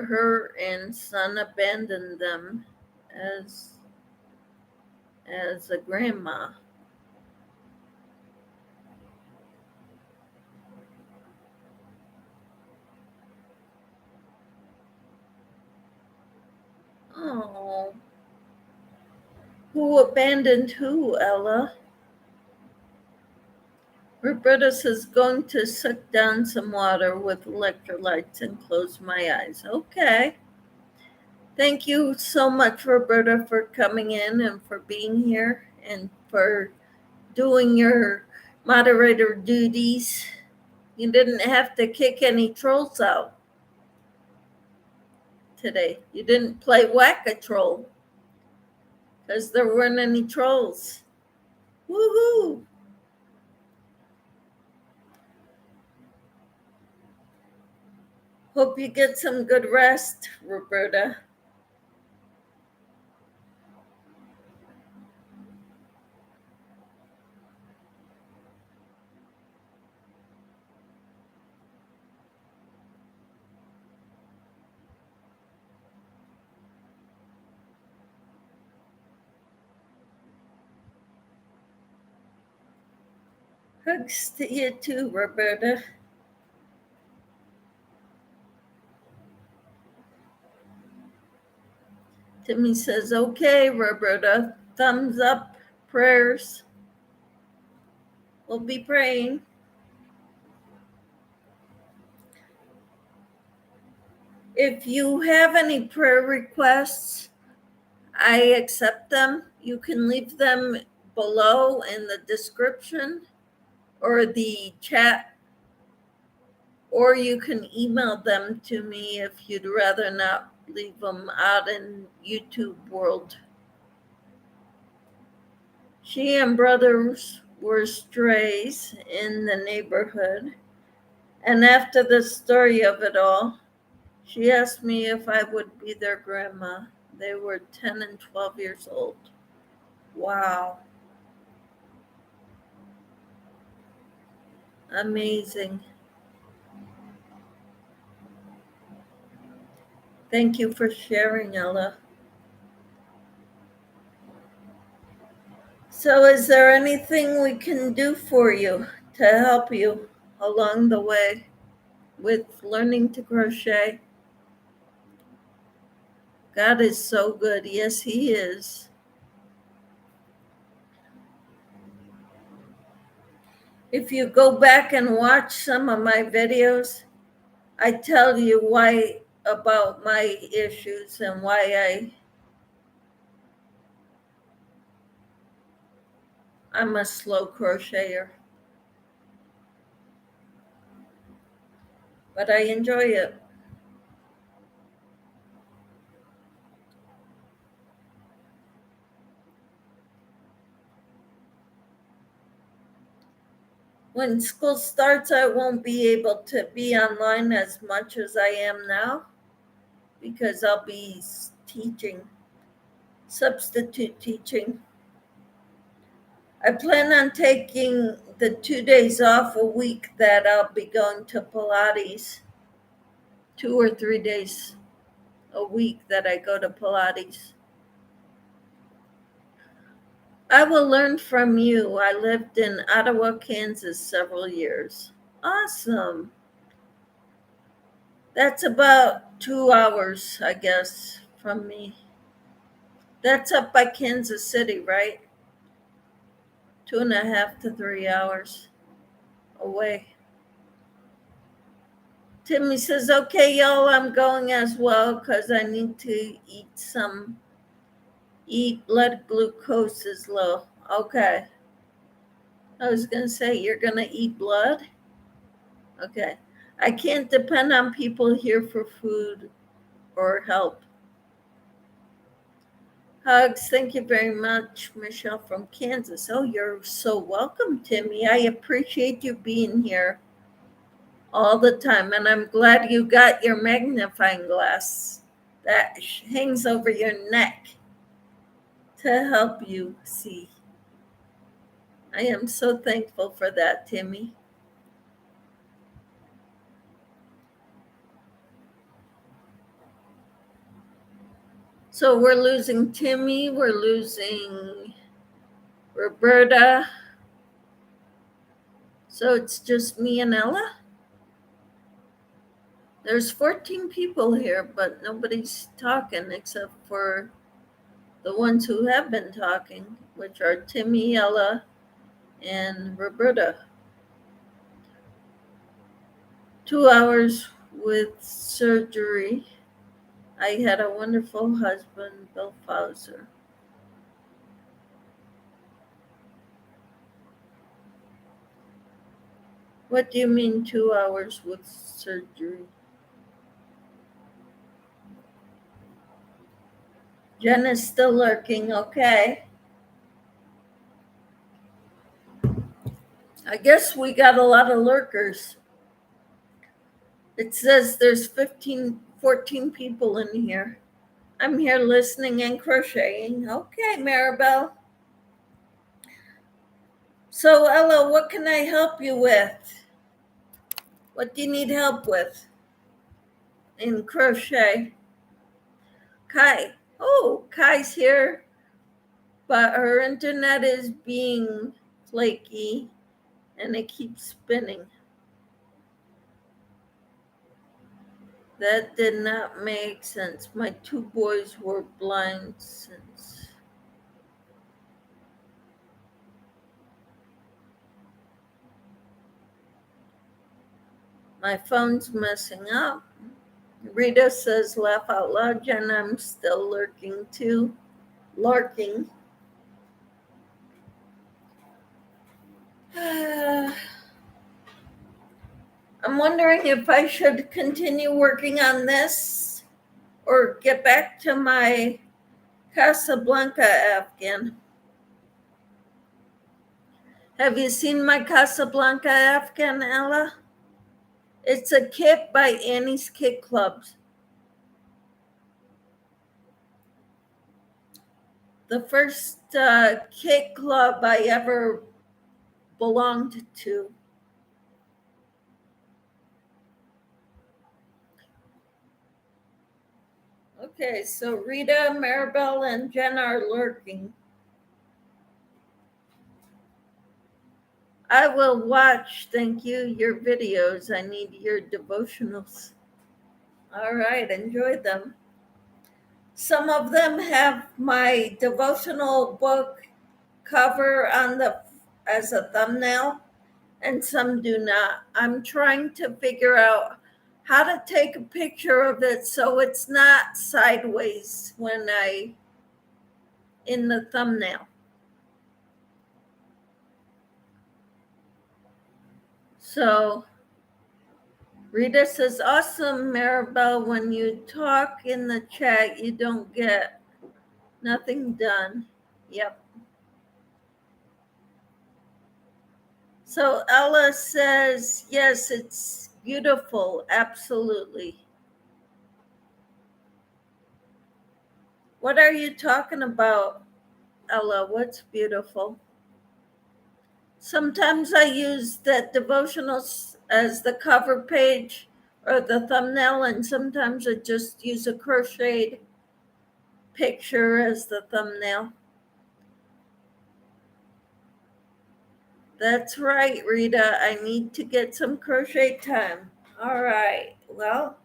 her and son abandoned them as a grandma. Oh, who abandoned who, Ella? Roberta says, going to suck down some water with electrolytes and close my eyes. Okay. Thank you so much, Roberta, for coming in and for being here and for doing your moderator duties. You didn't have to kick any trolls out today. You didn't play whack a troll because there weren't any trolls. Woohoo! Hope you get some good rest, Roberta. Hugs to you too, Roberta. Timmy says, okay, Roberta, thumbs up, prayers. We'll be praying. If you have any prayer requests, I accept them. You can leave them below in the description or the chat, or you can email them to me if you'd rather not leave them out in YouTube world. She and brothers were strays in the neighborhood, and after the story of it all, she asked me if I would be their grandma. They were 10 and 12 years old. Wow. Amazing. Thank you for sharing, Ella. So, is there anything we can do for you to help you along the way with learning to crochet? God is so good. Yes, He is. If you go back and watch some of my videos, I tell you why about my issues and why I'm a slow crocheter. But I enjoy it. When school starts, I won't be able to be online as much as I am now because I'll be teaching, substitute teaching. I plan on taking the 2 days off a week that I'll be going to Pilates, 2 or 3 days a week that I go to Pilates. I will learn from you. I lived in Ottawa, Kansas several years. Awesome. That's about 2 hours, I guess, from me. That's up by Kansas City, right? 2.5 to 3 hours away. Timmy says, okay, y'all, I'm going as well because I need to eat blood glucose is low. Okay. I was going to say, you're going to eat blood? Okay. I can't depend on people here for food or help. Hugs. Thank you very much, Michelle from Kansas. Oh, you're so welcome, Timmy. I appreciate you being here all the time. And I'm glad you got your magnifying glass that hangs over your neck to help you see. I am so thankful for that, Timmy. So we're losing Timmy, we're losing Roberta. So it's just me and Ella? There's 14 people here, but nobody's talking except for the ones who have been talking, which are Timmy, Ella, and Roberta. 2 hours with surgery. I had a wonderful husband, Bill Fauser. What do you mean 2 hours with surgery? Jen is still lurking, okay. I guess we got a lot of lurkers. It says there's 14 people in here. I'm here listening and crocheting. Okay, Maribel. So, Ella, what can I help you with? What do you need help with in crochet? Kai. Oh, Kai's here, but her internet is being flaky and it keeps spinning. That did not make sense. My two boys were blind since. My phone's messing up. Rita says, laugh out loud, Jen. I'm still lurking too. Larking. I'm wondering if I should continue working on this or get back to my Casablanca Afghan. Have you seen my Casablanca Afghan, Ella? It's a kit by Annie's Kit Clubs. The first kit club I ever belonged to. Okay, so Rita, Maribel, and Jen are lurking. I will watch, thank you, your videos. I need your devotionals. All right, enjoy them. Some of them have my devotional book cover on as a thumbnail, and some do not. I'm trying to figure out how to take a picture of it so it's not sideways when in the thumbnail. So Rita says, awesome, Maribel. When you talk in the chat, you don't get nothing done. Yep. So Ella says, yes, it's beautiful. Absolutely. What are you talking about, Ella? What's beautiful? Sometimes I use the devotionals as the cover page or the thumbnail, and sometimes I just use a crocheted picture as the thumbnail. That's right, Rita. I need to get some crochet time. All right. Well,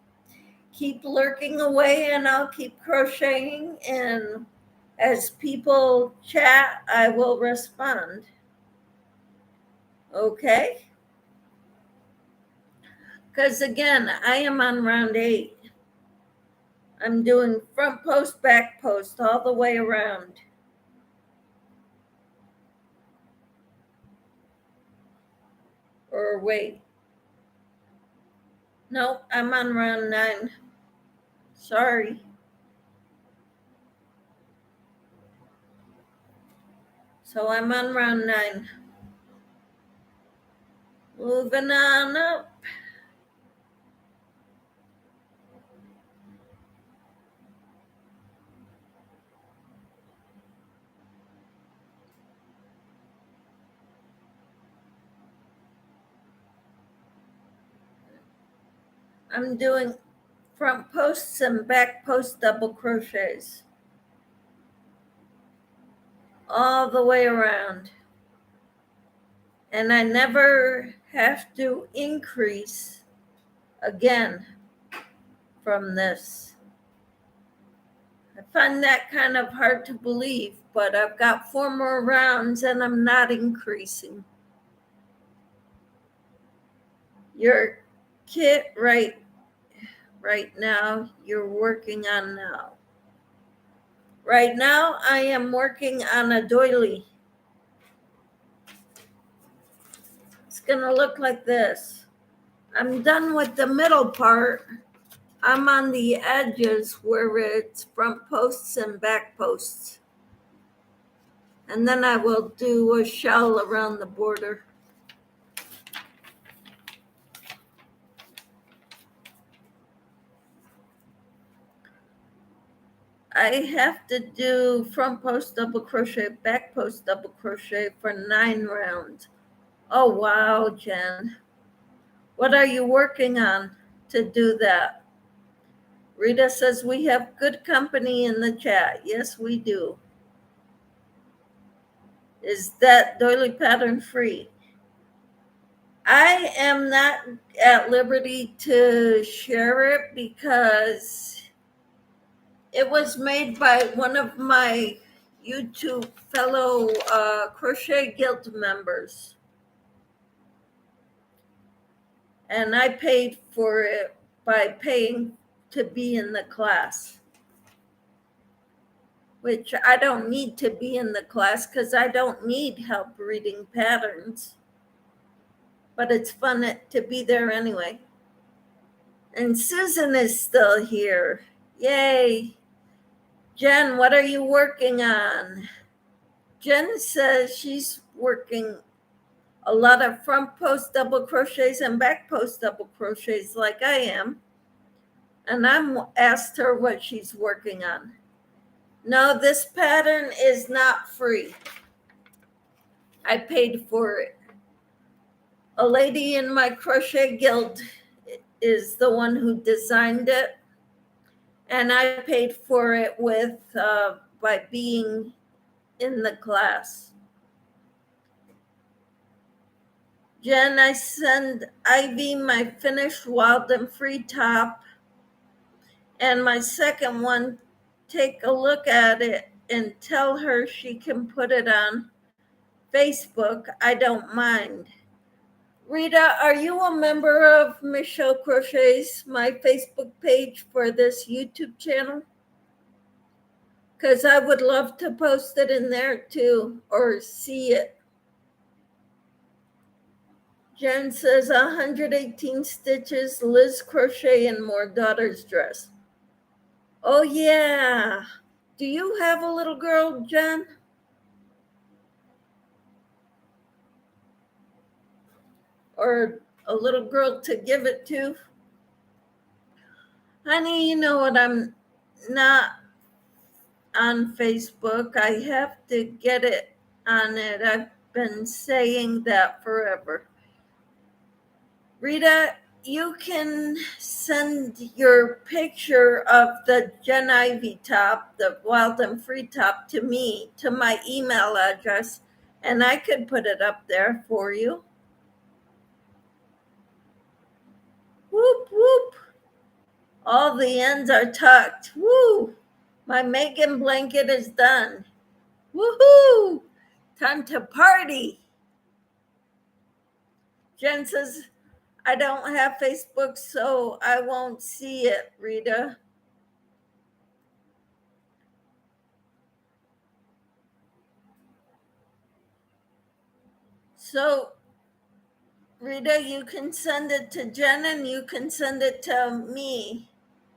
keep lurking away and I'll keep crocheting. And as people chat, I will respond. Okay? Because again, I am on round 8. I'm doing front post, back post, all the way around. Or wait. No, I'm on round 9. Sorry. So I'm on round 9. Moving on up. I'm doing front posts and back post double crochets all the way around. And I never have to increase again from this. I find that kind of hard to believe, but I've got 4 more rounds and I'm not increasing. Your kit right now, you're working on now. Right now, I am working on a doily. It's gonna look like this. I'm done with the middle part. I'm on the edges where it's front posts and back posts. And then I will do a shell around the border. I have to do front post double crochet, back post double crochet for 9 rounds. Oh, wow, Jen. What are you working on to do that? Rita says we have good company in the chat. Yes, we do. Is that doily pattern free? I am not at liberty to share it because it was made by one of my YouTube fellow Crochet Guild members. And I paid for it by paying to be in the class, which I don't need to be in the class because I don't need help reading patterns. But it's fun to be there anyway. And Susan is still here. Yay. Jen, what are you working on? Jen says she's working a lot of front post double crochets and back post double crochets like I am. And I'm asked her what she's working on. No, this pattern is not free. I paid for it. A lady in my crochet guild is the one who designed it. And I paid for it with by being in the class. Jen, I send Ivy my finished Wild and Free top. And my second one, take a look at it and tell her she can put it on Facebook. I don't mind. Rita, are you a member of Michelle Crochets, my Facebook page for this YouTube channel? Because I would love to post it in there too, or see it. Jen says 118 stitches, Liz Crochet and More daughter's dress. Oh yeah. Do you have a little girl, Jen? Or a little girl to give it to? Honey, you know what? I'm not on Facebook. I have to get it on it. I've been saying that forever. Rita, you can send your picture of the Jen Ivy top, the Wild and Free top, to me, to my email address, And I could put it up there for you. Whoop, whoop. All the ends are tucked. Woo! My Megan blanket is done. Woohoo! Time to party. Jen says, I don't have Facebook, so I won't see it, Rita. So, Rita, you can send it to Jen and you can send it to me.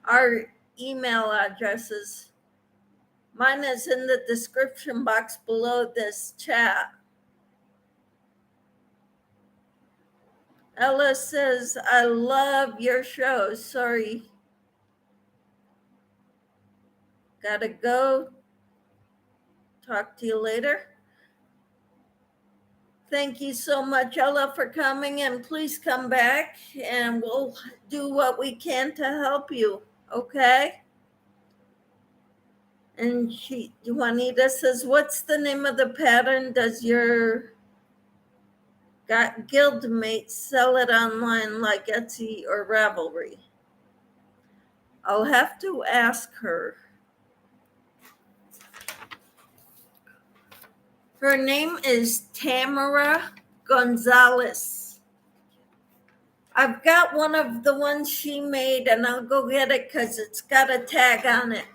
Our email addresses. Mine is in the description box below this chat. Ella says, I love your show. Sorry. Gotta go. Talk to you later. Thank you so much, Ella, for coming, and please come back and we'll do what we can to help you. Okay? And Juanita says, what's the name of the pattern? Does your guildmate sell it online like Etsy or Ravelry? I'll have to ask her. Her name is Tamara Gonzalez. I've got one of the ones she made, and I'll go get it because it's got a tag on it.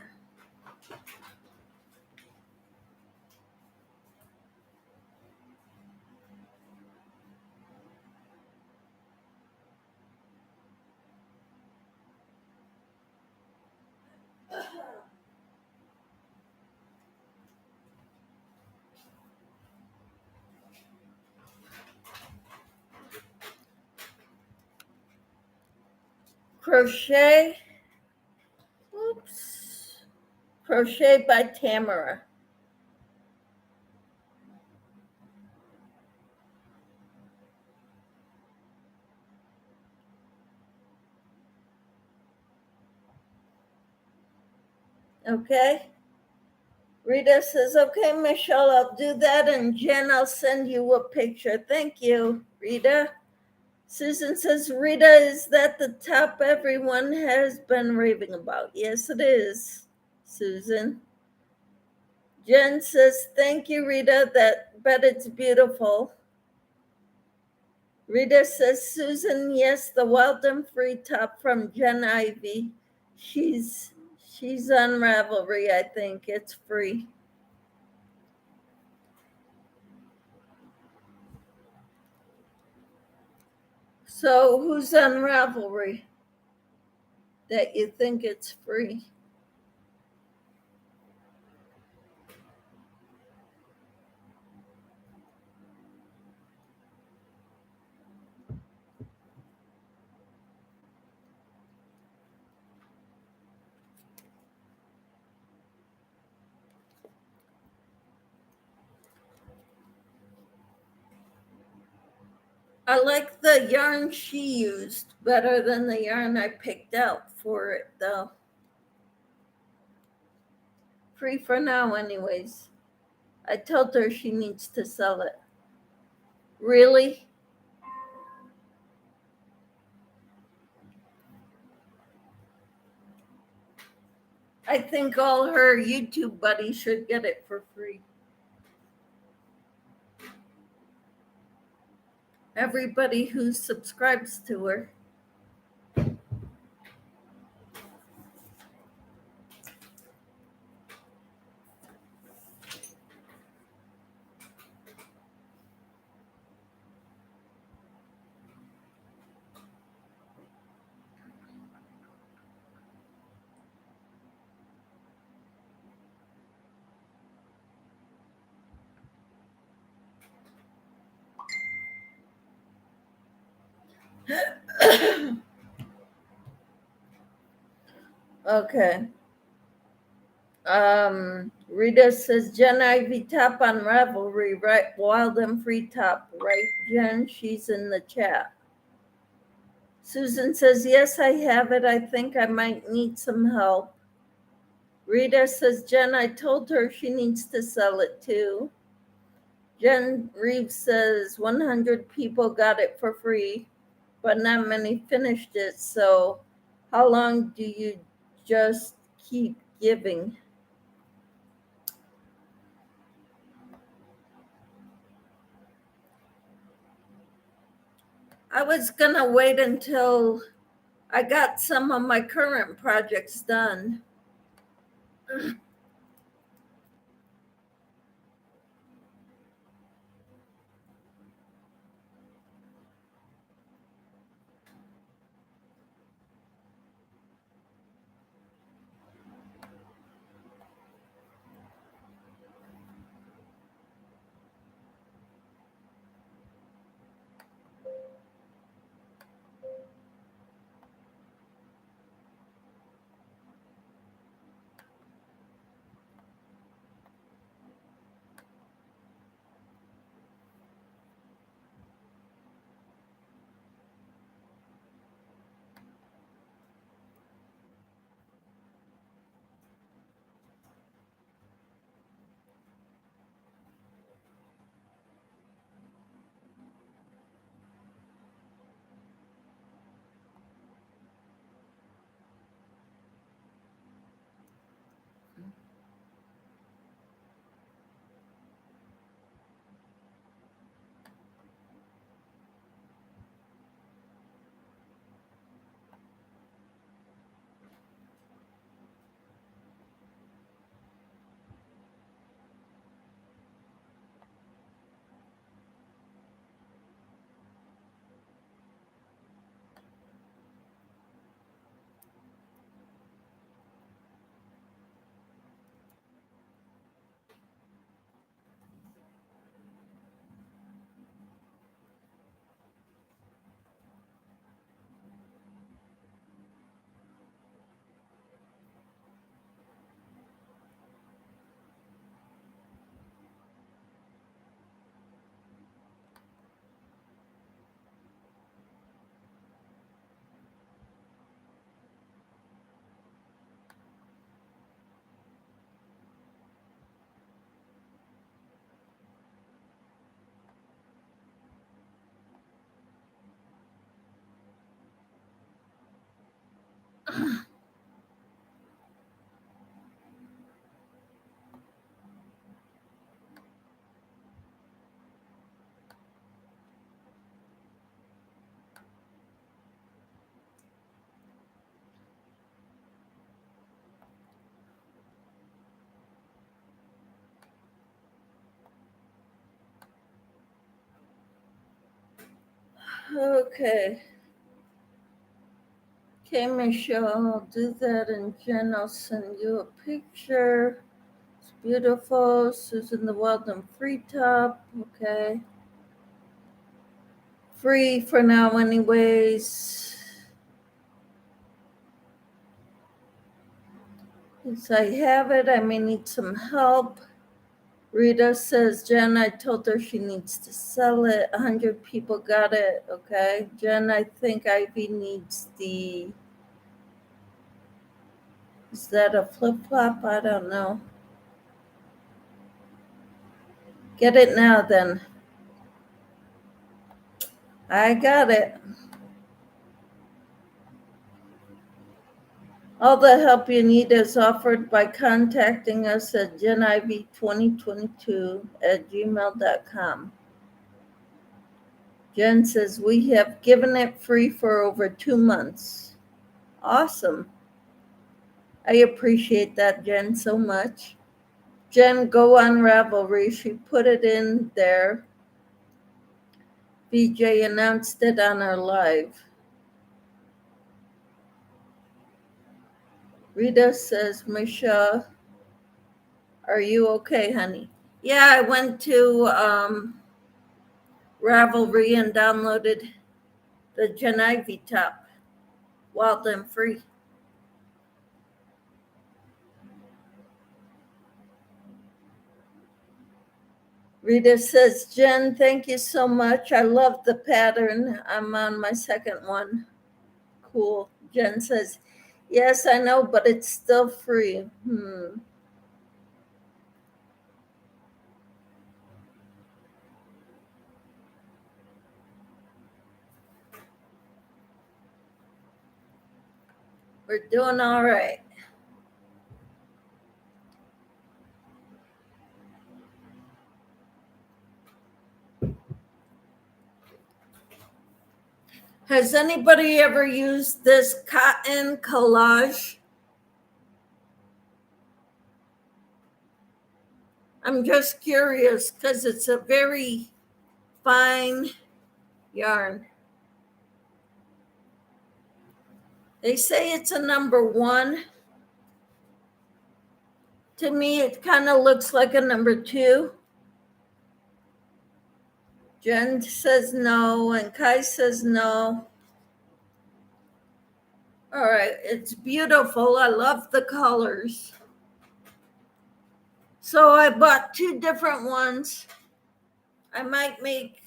Crochet. Oops. Crochet by Tamara. Okay. Rita says, okay, Michelle, I'll do that. And Jen, I'll send you a picture. Thank you, Rita. Susan says, Rita, is that the top everyone has been raving about? Yes, it is, Susan. Jen says, thank you, Rita. Bet it's beautiful. Rita says, Susan, yes, the Wild and Free top from Jen Ivy. She's on Ravelry, I think. It's free. So who's on Ravelry that you think it's free? I like the yarn she used better than the yarn I picked out for it, though. Free for now, anyways. I told her she needs to sell it. Really? I think all her YouTube buddies should get it for free. Everybody who subscribes to her. Okay. Rita says Jen Ivy top on Ravelry, right? Wild and Free top, right? Jen, she's in the chat. Susan says, yes, I have it. I think I might need some help. Rita says, Jen, I told her she needs to sell it too. Jen Reeves says 100 people got it for free, but not many finished it. So, how long do you just keep giving? I was going to wait until I got some of my current projects done. Okay. Okay, Michelle, I'll do that, and Jen, I'll send you a picture. It's beautiful. Susan the Weldon free top. Okay. Free for now, anyways. Yes, I have it. I may need some help. Rita says, Jen, I told her she needs to sell it. 100 people got it. Okay. Jen, I think Ivy needs the. Is that a flip flop? I don't know. Get it now then. I got it. All the help you need is offered by contacting us at geniv2022@gmail.com. Jen says, we have given it free for over 2 months. Awesome. I appreciate that, Jen, so much. Jen, go on Ravelry. She put it in there. VJ announced it on our live. Rita says, Michelle, are you okay, honey? Yeah, I went to Ravelry and downloaded the Gen Ivy top, wild and free. Rita says, Jen, thank you so much. I love the pattern. I'm on my second one. Cool. Jen says, yes, I know, but it's still free. We're doing all right. Has anybody ever used this cotton collage? I'm just curious because it's a very fine yarn. They say it's a number 1. To me, it kind of looks like a number 2. Jen says no, and Kai says no. All right, it's beautiful. I love the colors. So I bought 2 different ones. I might make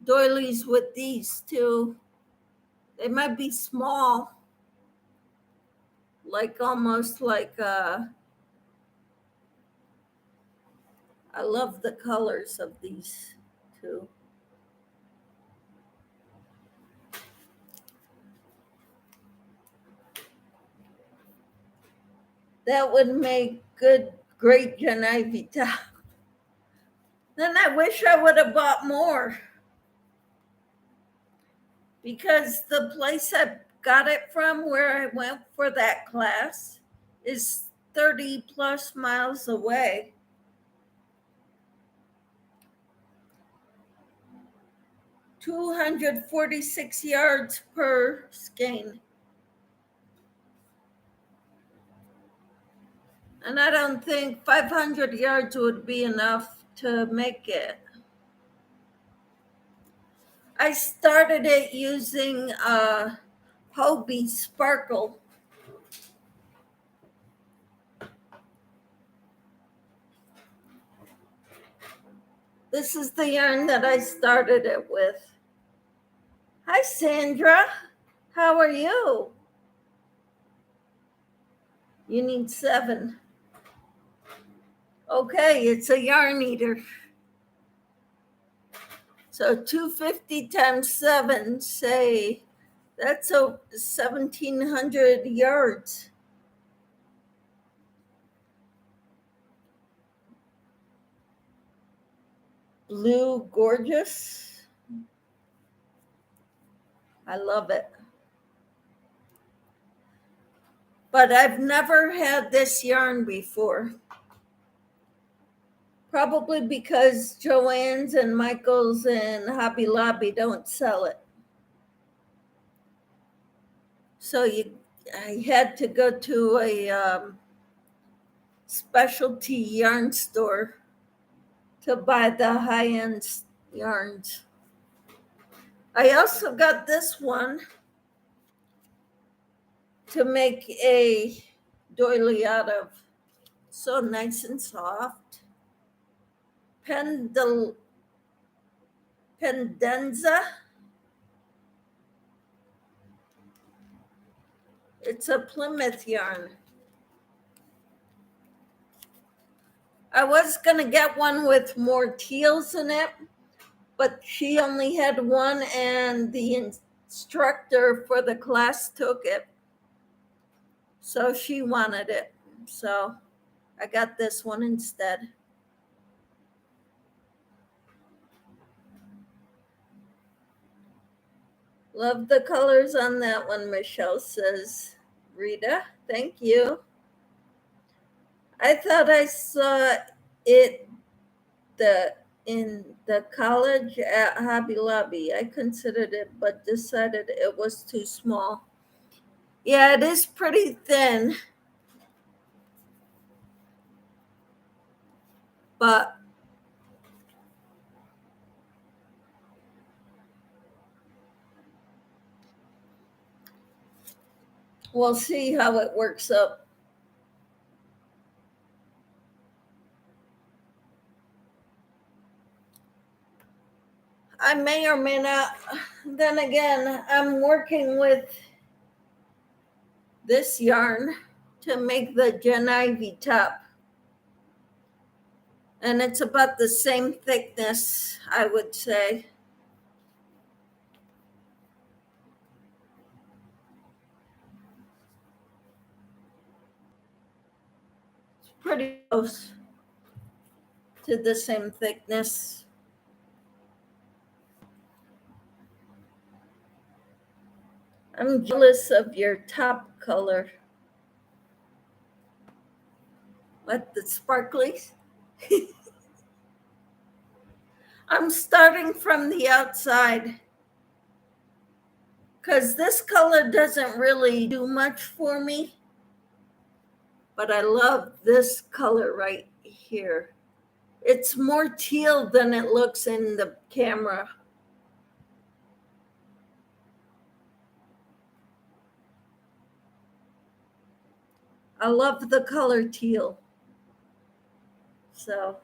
doilies with these too. They might be small, like almost like I love the colors of these too. That would make great Genevieve top. Then I wish I would have bought more, because the place I got it from, where I went for that class, is 30 plus miles away. $246 yards per skein. And I don't think 500 yards would be enough to make it. I started it using Hobie Sparkle. This is the yarn that I started it with. Hi, Sandra. How are you? You need 7. Okay, it's a yarn eater. So 250 times 7, say that's 1,700 yards. Blue Gorgeous. I love it. But I've never had this yarn before. Probably because Joann's and Michael's and Hobby Lobby don't sell it. So I had to go to a specialty yarn store to buy the high-end yarns. I also got this one to make a doily out of. So nice and soft. Pendenza. It's a Plymouth yarn. I was going to get one with more teals in it, but she only had one, and the instructor for the class took it. So she wanted it. So I got this one instead. Love the colors on that one, Michelle says. Rita, thank you. I thought I saw it in the college at Hobby Lobby. I considered it, but decided it was too small. Yeah, it is pretty thin, but we'll see how it works up. I may or may not. Then again, I'm working with this yarn to make the Genevieve top. And it's about the same thickness, I would say. pretty close to the same thickness. I'm jealous of your top color. What, the sparklies? I'm starting from the outside because this color doesn't really do much for me, but I love this color right here. It's more teal than it looks in the camera. I love the color teal. So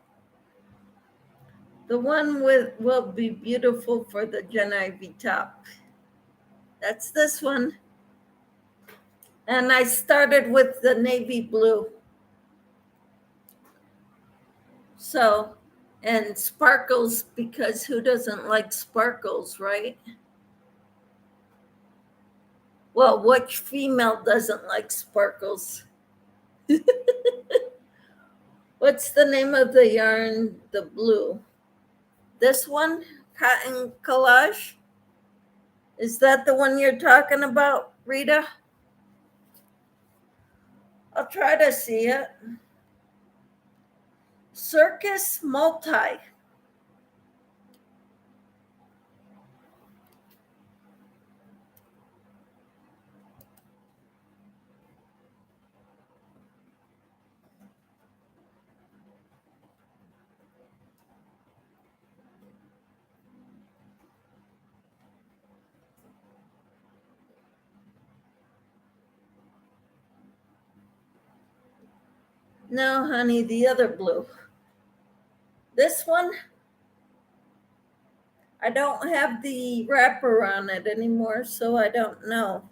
the one will be beautiful for the Gen Ivy top. That's this one. And I started with the navy blue. So, and sparkles, because who doesn't like sparkles, right? Well, which female doesn't like sparkles? What's the name of the yarn, the blue? This one, Cotton Collage? Is that the one you're talking about, Rita? I'll try to see it. Circus Multi. No, honey, the other blue. This one, I don't have the wrapper on it anymore, so I don't know.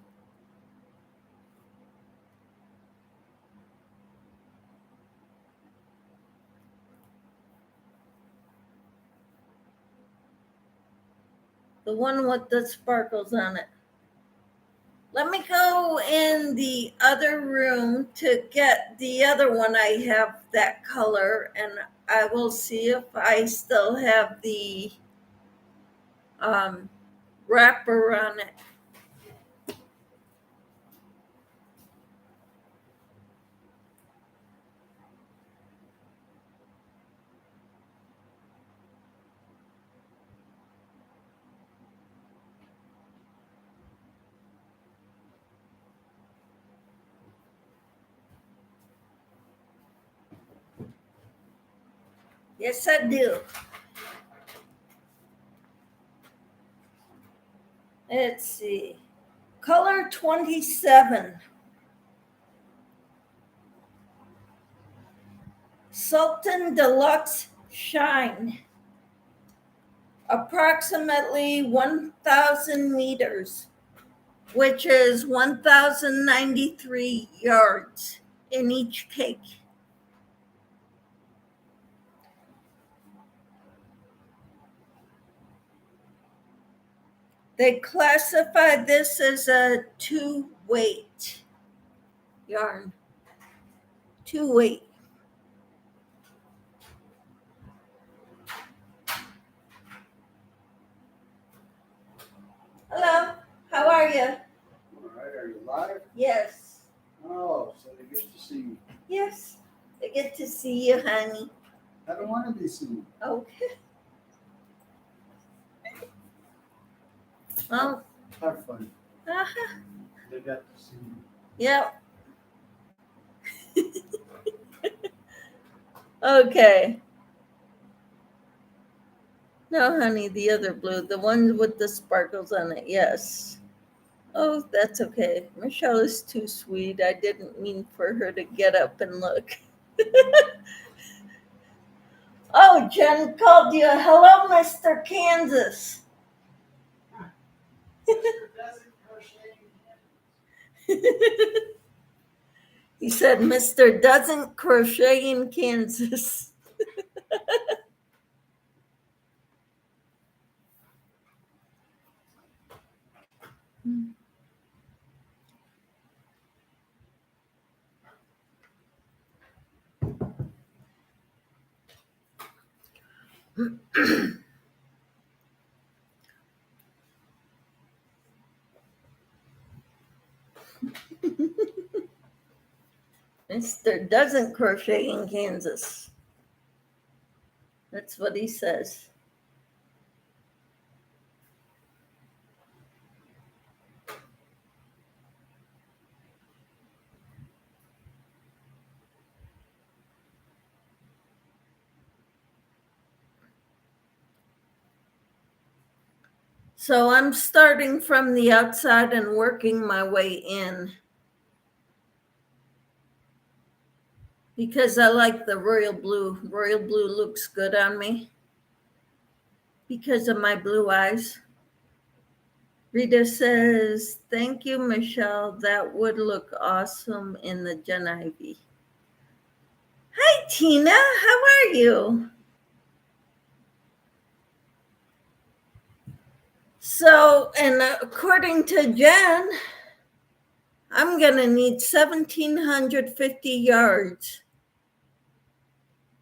The one with the sparkles on it. Let me go in the other room to get the other one. I have that color, and I will see if I still have the wrapper on it. Yes, I do. Let's see. Color 27. Sultan Deluxe Shine. Approximately 1,000 meters, which is 1,093 yards in each cake. They classify this as a 2-weight yarn. 2-weight. Hello, how are you? All right, are you live? Yes. Oh, so they get to see me. Yes, I get to see you, honey. I don't want to be seen. Okay. Well, have fun. Uh-huh. They got to see me. Yep. Okay. No, honey, the other blue, the one with the sparkles on it, yes. Oh, that's okay. Michelle is too sweet. I didn't mean for her to get up and look. Oh, Jen called you. Hello, Mr. Kansas. He said, Mr. Doesn't Crochet in Kansas. Mr. doesn't crochet in Kansas. That's what he says. So I'm starting from the outside and working my way in because I like the royal blue. Royal blue looks good on me because of my blue eyes. Rita says, thank you, Michelle. That would look awesome in the Gen Ivy. Hi, Tina. How are you? So, and according to Jen, I'm going to need 1,750 yards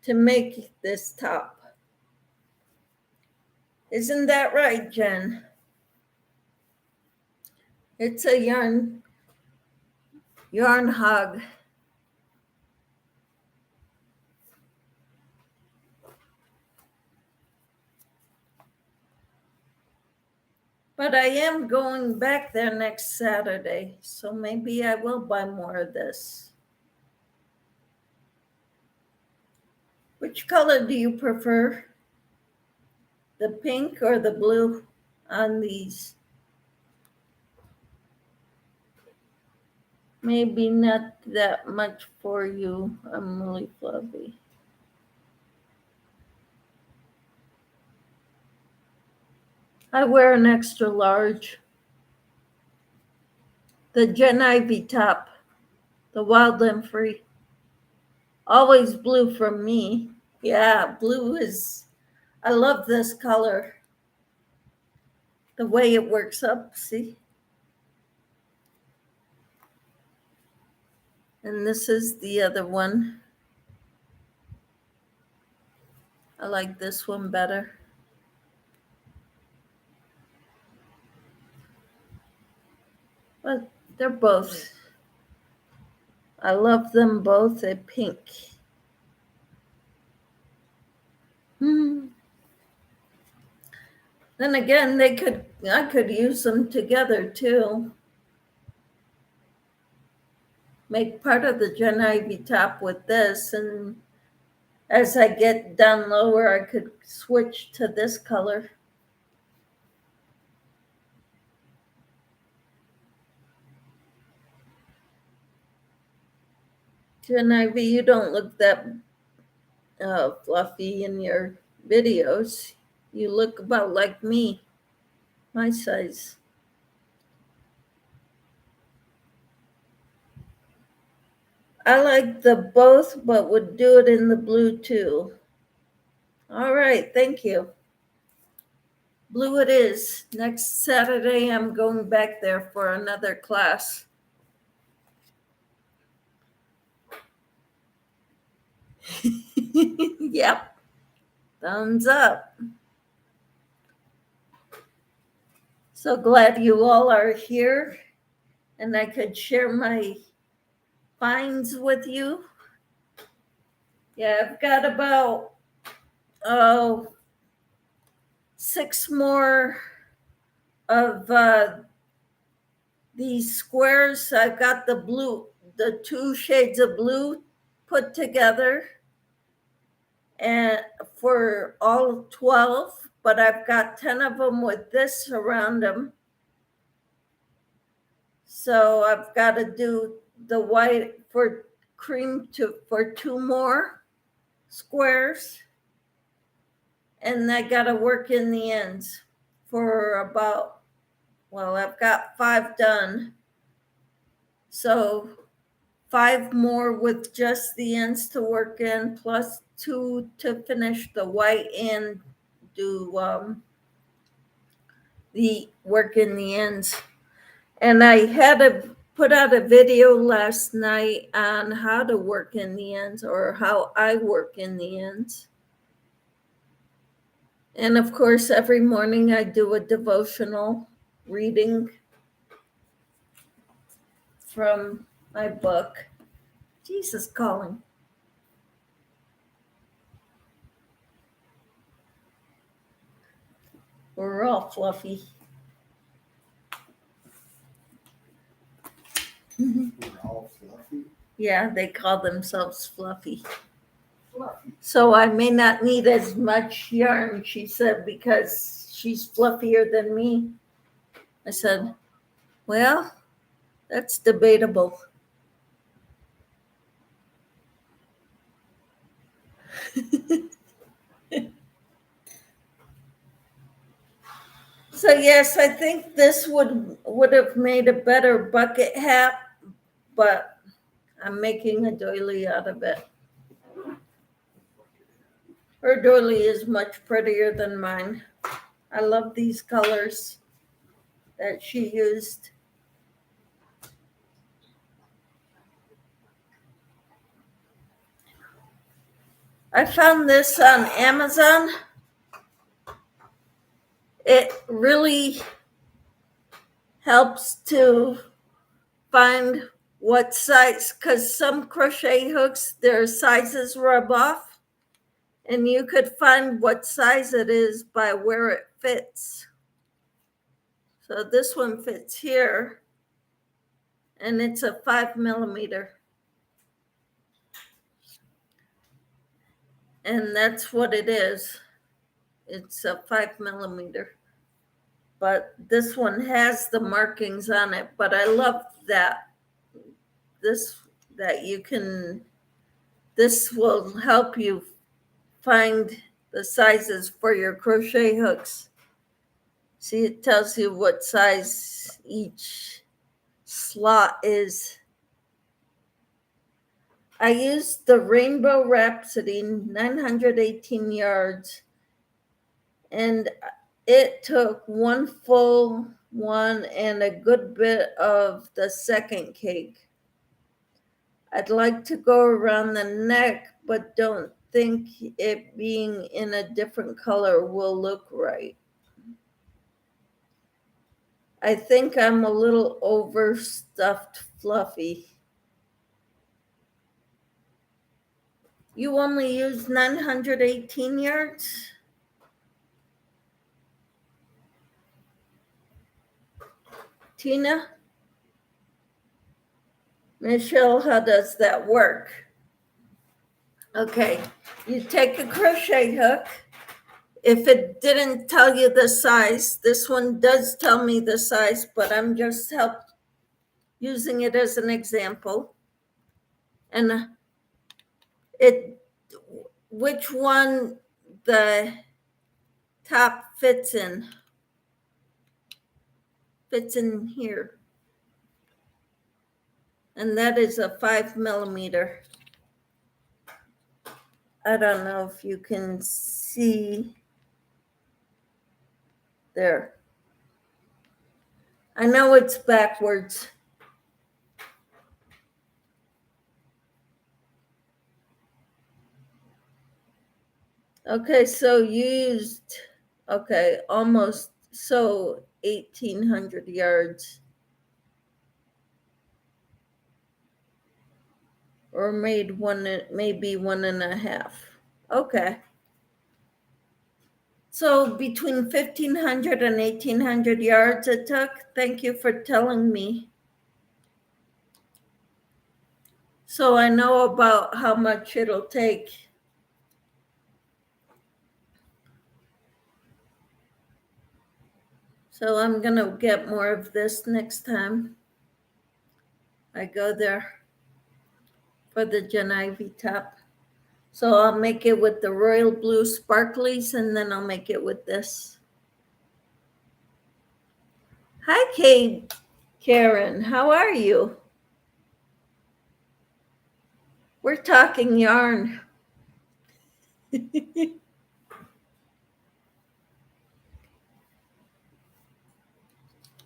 to make this top. Isn't that right, Jen? It's a yarn hog. But I am going back there next Saturday, so maybe I will buy more of this. Which color do you prefer? The pink or the blue on these? Maybe not that much for you. I'm really fluffy. I wear an extra large. The Gen Ivy top, the Wildland Free. Always blue from me. Yeah, blue is, I love this color. The way it works up, see? And this is the other one. I like this one better. But they're both, I love them both. They're pink. Then again, I could use them together too. Make part of the Gen Ivy top with this, and as I get down lower, I could switch to this color. Gen Ivy, you don't look that fluffy in your videos. You look about like me, my size. I like the both, but would do it in the blue too. All right, thank you. Blue it is. Next Saturday, I'm going back there for another class. Yep. Thumbs up. So glad you all are here and I could share my finds with you. Yeah, I've got about 6 more of these squares. I've got the 2 shades of blue put together and for all 12, but I've got 10 of them with this around them. So I've got to do the white for cream for 2 more squares. And I got to work in the ends for about, well, I've got 5 done. So 5 more with just the ends to work in, plus 2 to finish the white and do the work in the ends. And I had to put out a video last night on how to work in the ends, or how I work in the ends. And of course, every morning I do a devotional reading from my book. Jesus calling. We're all fluffy. We're all fluffy. Yeah, they call themselves fluffy. Fluffy. So I may not need as much yarn, she said, because she's fluffier than me. I said, well, that's debatable. So yes, I think this would have made a better bucket hat, but I'm making a doily out of it. Her doily is much prettier than mine. I love these colors that she used. I found this on Amazon. It really helps to find what size, because some crochet hooks, their sizes rub off, and you could find what size it is by where it fits. So this one fits here, and it's a 5 millimeter. And that's what it is. It's a 5 millimeter. But this one has the markings on it. But I love that that you can, this will help you find the sizes for your crochet hooks. See, it tells you what size each slot is. I used the Rainbow Rhapsody 918 yards, and it took one full one and a good bit of the second cake. I'd like to go around the neck, but don't think it being in a different color will look right. I think I'm a little overstuffed fluffy. You only use 918 yards? Tina? Michelle, how does that work? Okay, you take a crochet hook. If it didn't tell you the size, this one does tell me the size, but I'm just using it as an example. And which one the top fits in here. And that is a 5 millimeter. I don't know if you can see there. I know it's backwards. Okay, so you used, almost, so 1,800 yards. Or made maybe 1.5. Okay. So between 1,500 and 1,800 yards it took. Thank you for telling me. So I know about how much it'll take. So I'm going to get more of this next time I go there for the Gen Ivy top. So I'll make it with the royal blue sparklies, and then I'll make it with this. Hi, Kate. Karen, how are you? We're talking yarn.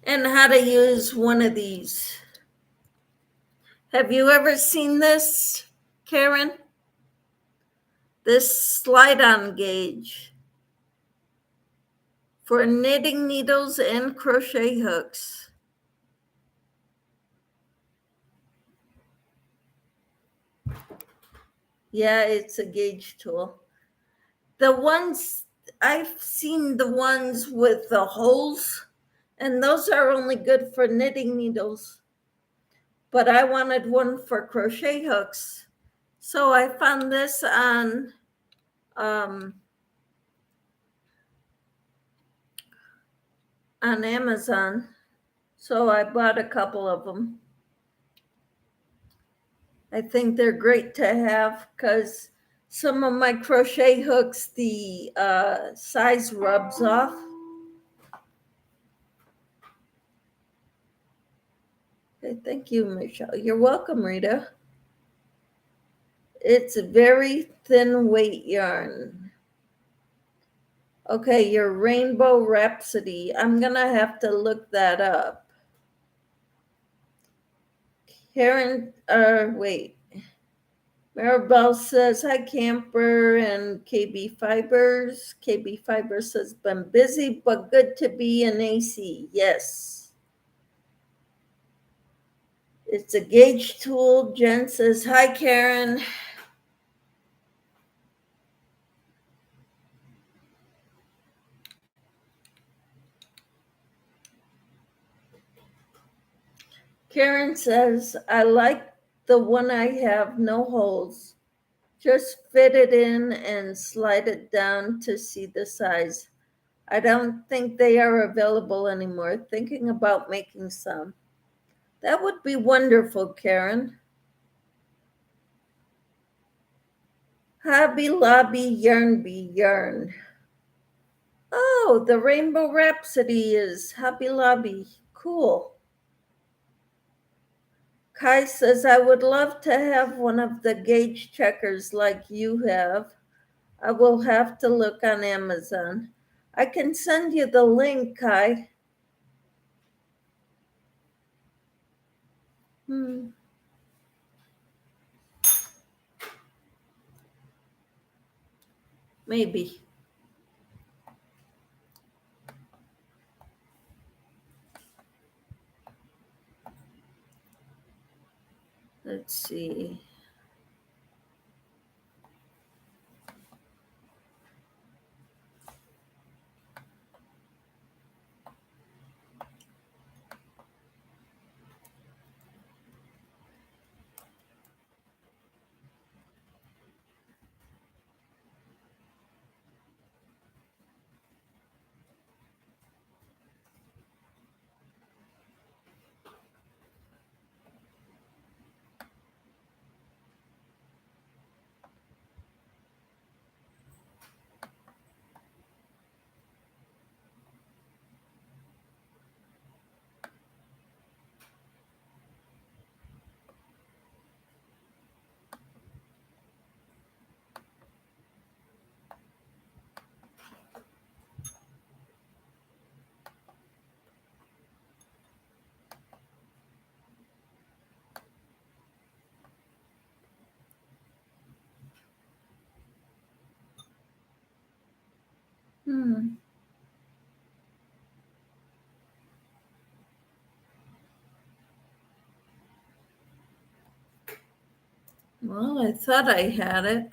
And how to use one of these. Have you ever seen this, Karen? This slide-on gauge. for knitting needles and crochet hooks. Yeah, it's a gauge tool. The ones I've seen, the ones with the holes, and those are only good for knitting needles. But I wanted one for crochet hooks. So I found this um, on Amazon. So I bought a couple of them. I think they're great to have because some of my crochet hooks, the size rubs off. Okay, thank you, Michelle. You're welcome, Rita. It's a very thin weight yarn. Okay, your Rainbow Rhapsody. I'm going to have to look that up. Karen, wait. Maribel says, hi, Camper and KB Fibers. KB Fibers says, been busy, but good to be in AC. Yes. It's a gauge tool. Jen says, hi, Karen. Karen says, I like the one I have, no holes. Just fit it in and slide it down to see the size. I don't think they are available anymore. Thinking about making some. That would be wonderful, Karen. Hobby Lobby Yarn Bee Yarn. Oh, the Rainbow Rhapsody is Hobby Lobby. Cool. Kai says, I would love to have one of the gauge checkers like you have. I will have to look on Amazon. I can send you the link, Kai. Maybe. Let's see. Well, I thought I had it.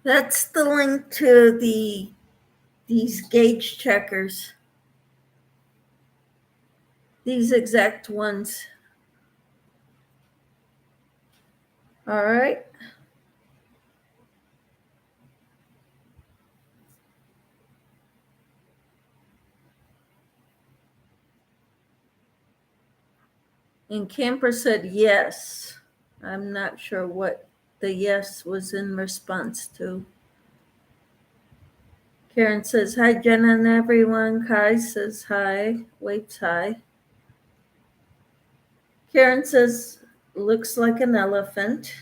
That's the link to these gauge checkers. These exact ones. All right. And Camper said yes. I'm not sure what the yes was in response to. Karen says hi, Jenna and everyone. Kai says hi, waves hi. Karen says looks like an elephant.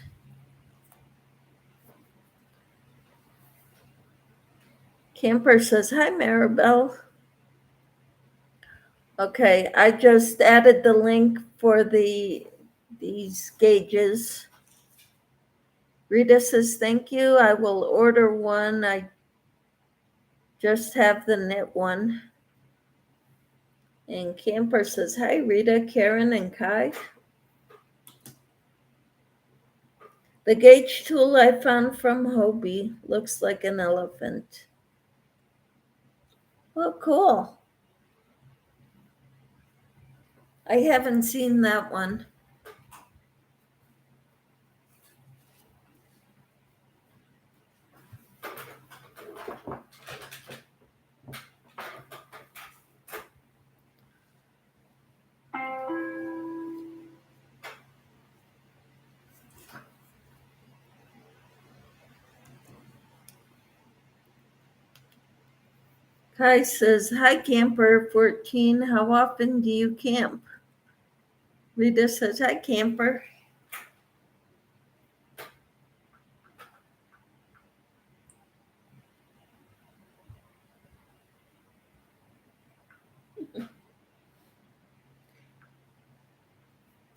Camper says hi, Maribel. Okay, I just added the link for these gauges. Rita says thank you. I will order one. I just have the knit one. And Camper says hi, Rita, Karen, and Kai. The gauge tool I found from Hobie looks like an elephant. Oh, cool. I haven't seen that one. Kai says, hi, Camper 14. How often do you camp? Rita says, hi, Camper.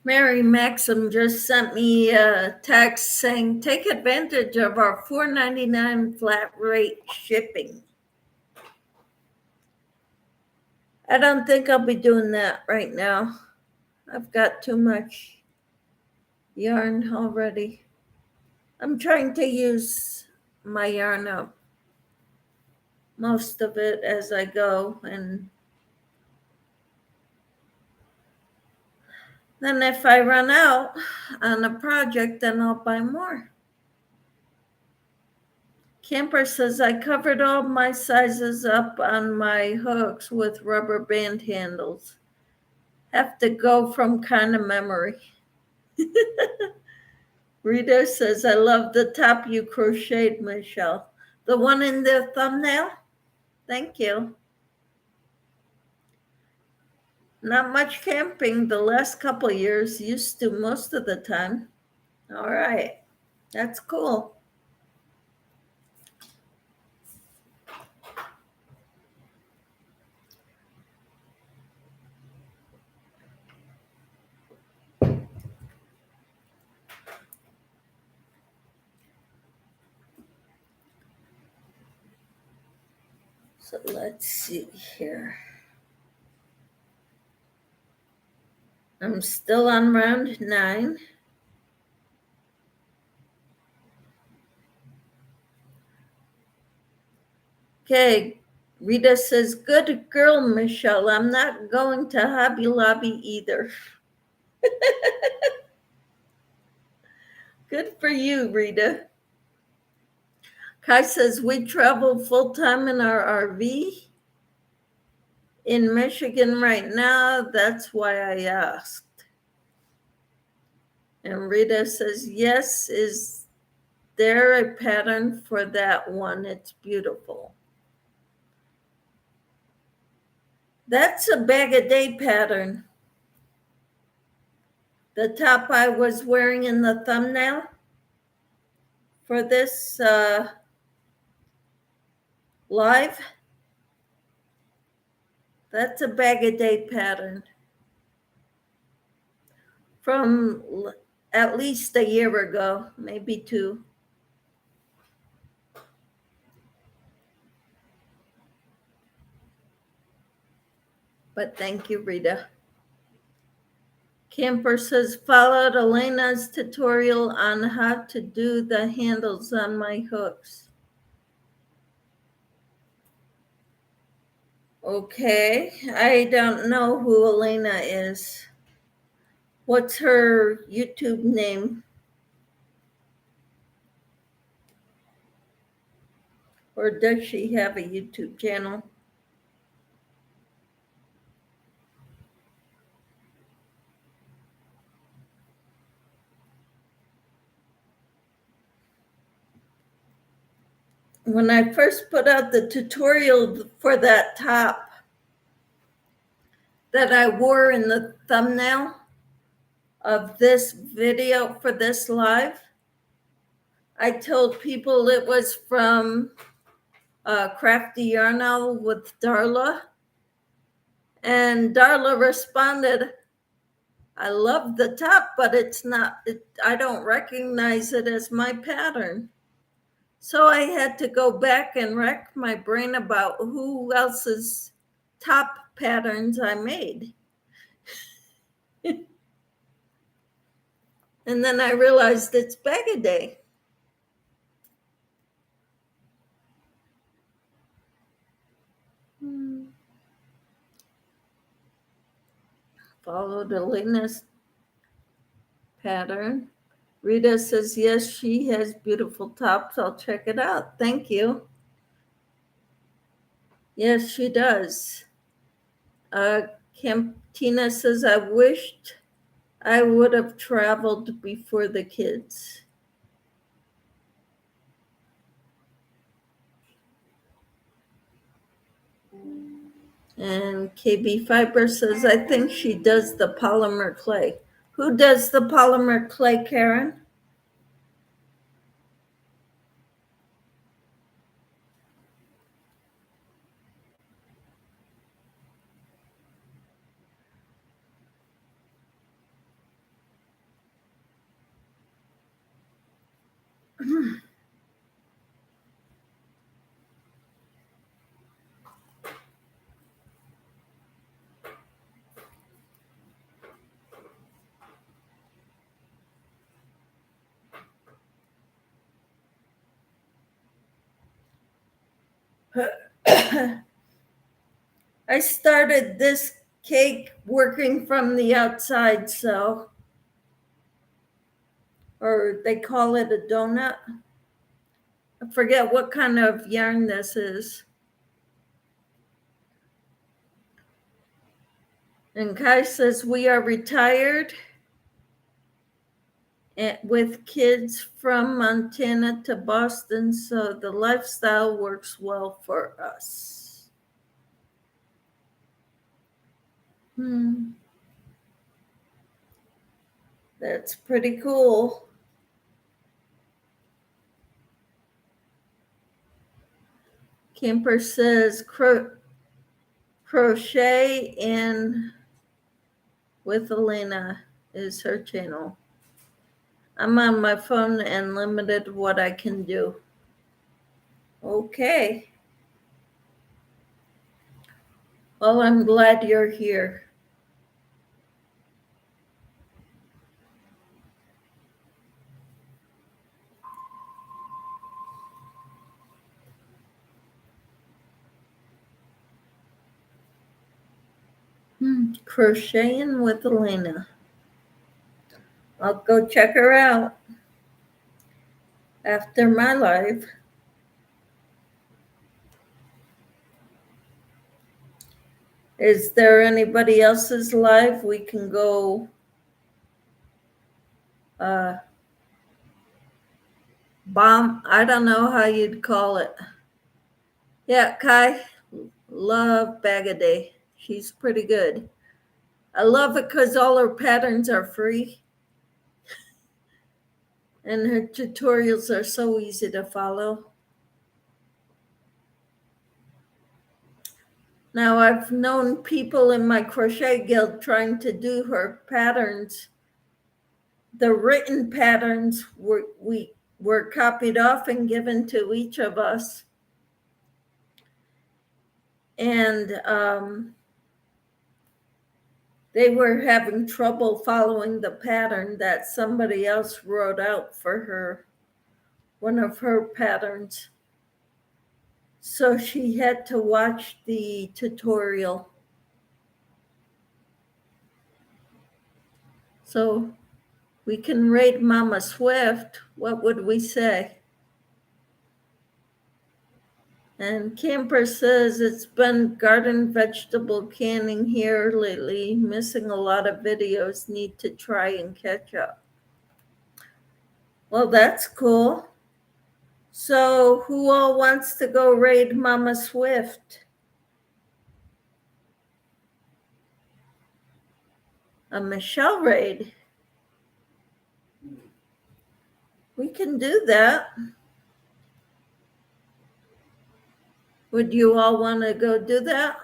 Mary Maxim just sent me a text saying, take advantage of our $4.99 flat rate shipping. I don't think I'll be doing that right now. I've got too much yarn already. I'm trying to use my yarn up, most of it as I go, and then if I run out on a project, then I'll buy more. Camper says I covered all my sizes up on my hooks with rubber band handles. Have to go from kind of memory. Rita says I love the top you crocheted, Michelle. The one in the thumbnail? Thank you. Not much camping the last couple years, used to most of the time. All right, that's cool. So let's see here. I'm still on round 9. Okay, Rita says, good girl, Michelle. I'm not going to Hobby Lobby either. Good for you, Rita. Kai says, we travel full-time in our RV in Michigan right now. That's why I asked. And Rita says, yes, is there a pattern for that one? It's beautiful. That's a bag-a-day pattern. The top I was wearing in the thumbnail for this live, that's a bag-a-day pattern from at least a year ago, maybe 2. But thank you, Rita. Camper says, followed Elena's tutorial on how to do the handles on my hooks. Okay, I don't know who Elena is. What's her YouTube name? Or does she have a YouTube channel? When I first put out the tutorial for that top that I wore in the thumbnail of this video for this live, I told people it was from Crafty Yarn Owl with Darla. And Darla responded, I love the top, but it's not, I don't recognize it as my pattern. So I had to go back and rack my brain about who else's top patterns I made. And then I realized it's Bag-A-Day. Followed Elena's pattern. Rita says, yes, she has beautiful tops. I'll check it out. Thank you. Yes, she does. Tina says, I wished I would have traveled before the kids. And KB Fiber says, I think she does the polymer clay. Who does the polymer clay, Karen? I started this cake working from the outside, so, or they call it a donut. I forget what kind of yarn this is. And Kai says, we are retired with kids from Montana to Boston, so the lifestyle works well for us. That's pretty cool. Kemper says crochet in with Elena is her channel. I'm on my phone and limited what I can do. Okay. Well, I'm glad you're here. Crocheting with Elena. I'll go check her out after my live. Is there anybody else's live we can go bomb? I don't know how you'd call it. Yeah, Kai, love Bag-A-Day. She's pretty good. I love it because all her patterns are free. And her tutorials are so easy to follow. Now, I've known people in my crochet guild trying to do her patterns. The written patterns were copied off and given to each of us. And they were having trouble following the pattern that somebody else wrote out for her, one of her patterns. So she had to watch the tutorial. So we can rate Mama Swift. What would we say? And Camper says it's been garden vegetable canning here lately. Missing a lot of videos. Need to try and catch up. Well, that's cool. So who all wants to go raid Mama Swift? A Michelle raid. We can do that. Would you all want to go do that?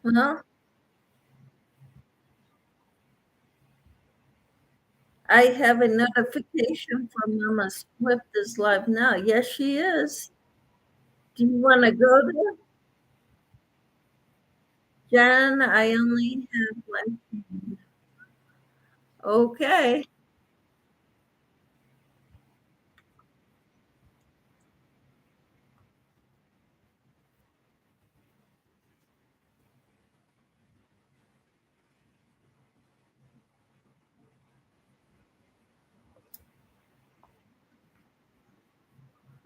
Well, I have a notification from Mama Swift is live now. Yes, she is. Do you want to go there? Jen, I only have one. Okay.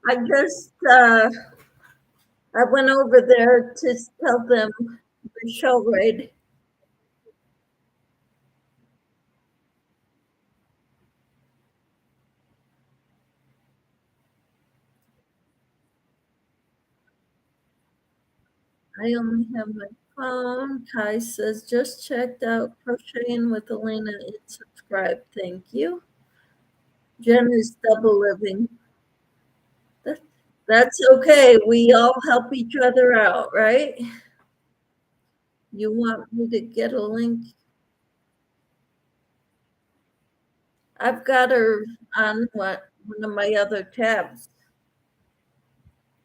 I just I went over there to tell them the show raid. I only have my phone. Kai says just checked out crocheting with Elena and subscribed. Thank you. Jen is double living. That's okay. We all help each other out, right? You want me to get a link? I've got her on one of my other tabs.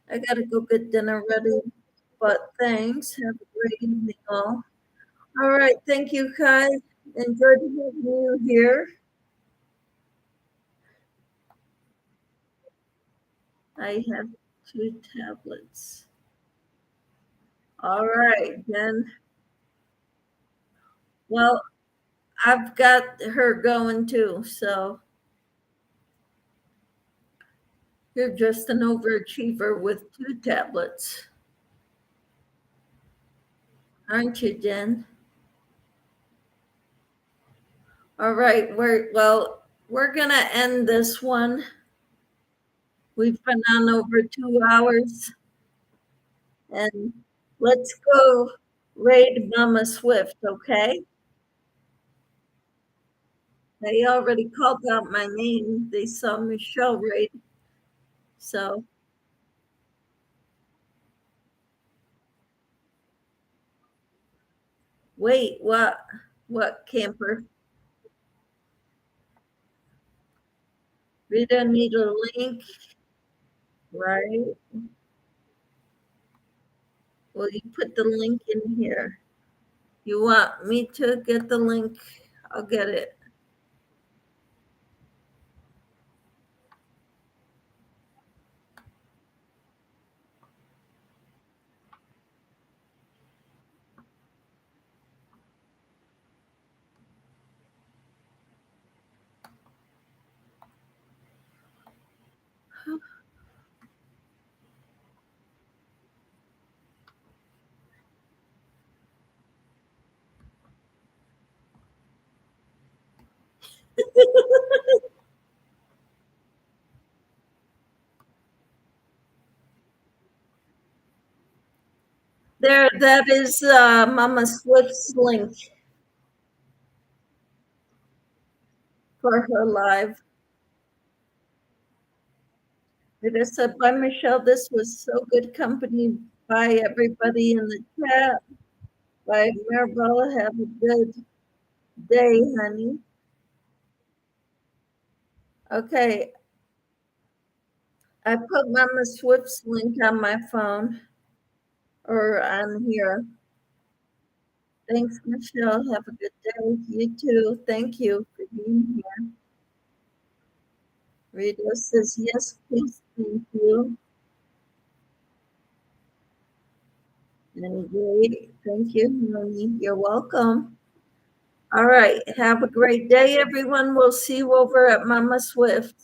I gotta go get dinner ready, but thanks. Have a great evening, all. All right, thank you, Kai. Enjoyed having you here. I have two tablets. All right, then. Well, I've got her going too, so you're just an overachiever with two tablets, aren't you, Jen? All right, we're gonna end this one. We've been on over 2 hours, and let's go raid Mama Swift, okay? They already called out my name. They saw Michelle raid, so wait, what? What, Camper? We don't need a link, right? Well, you put the link in here. You want me to get the link? I'll get it. There, that is Mama Swift's link for her live. It is said by Michelle, this was so good company. Bye, everybody in the chat. Bye, Maribel. Have a good day, honey. Okay, I put Mama Swift's link on my phone or on here. Thanks, Michelle. Have a good day. You too. Thank you for being here. Rita says, yes, please. Thank you. And great. Thank you, honey. You're welcome. All right. Have a great day, everyone. We'll see you over at Mama Swift.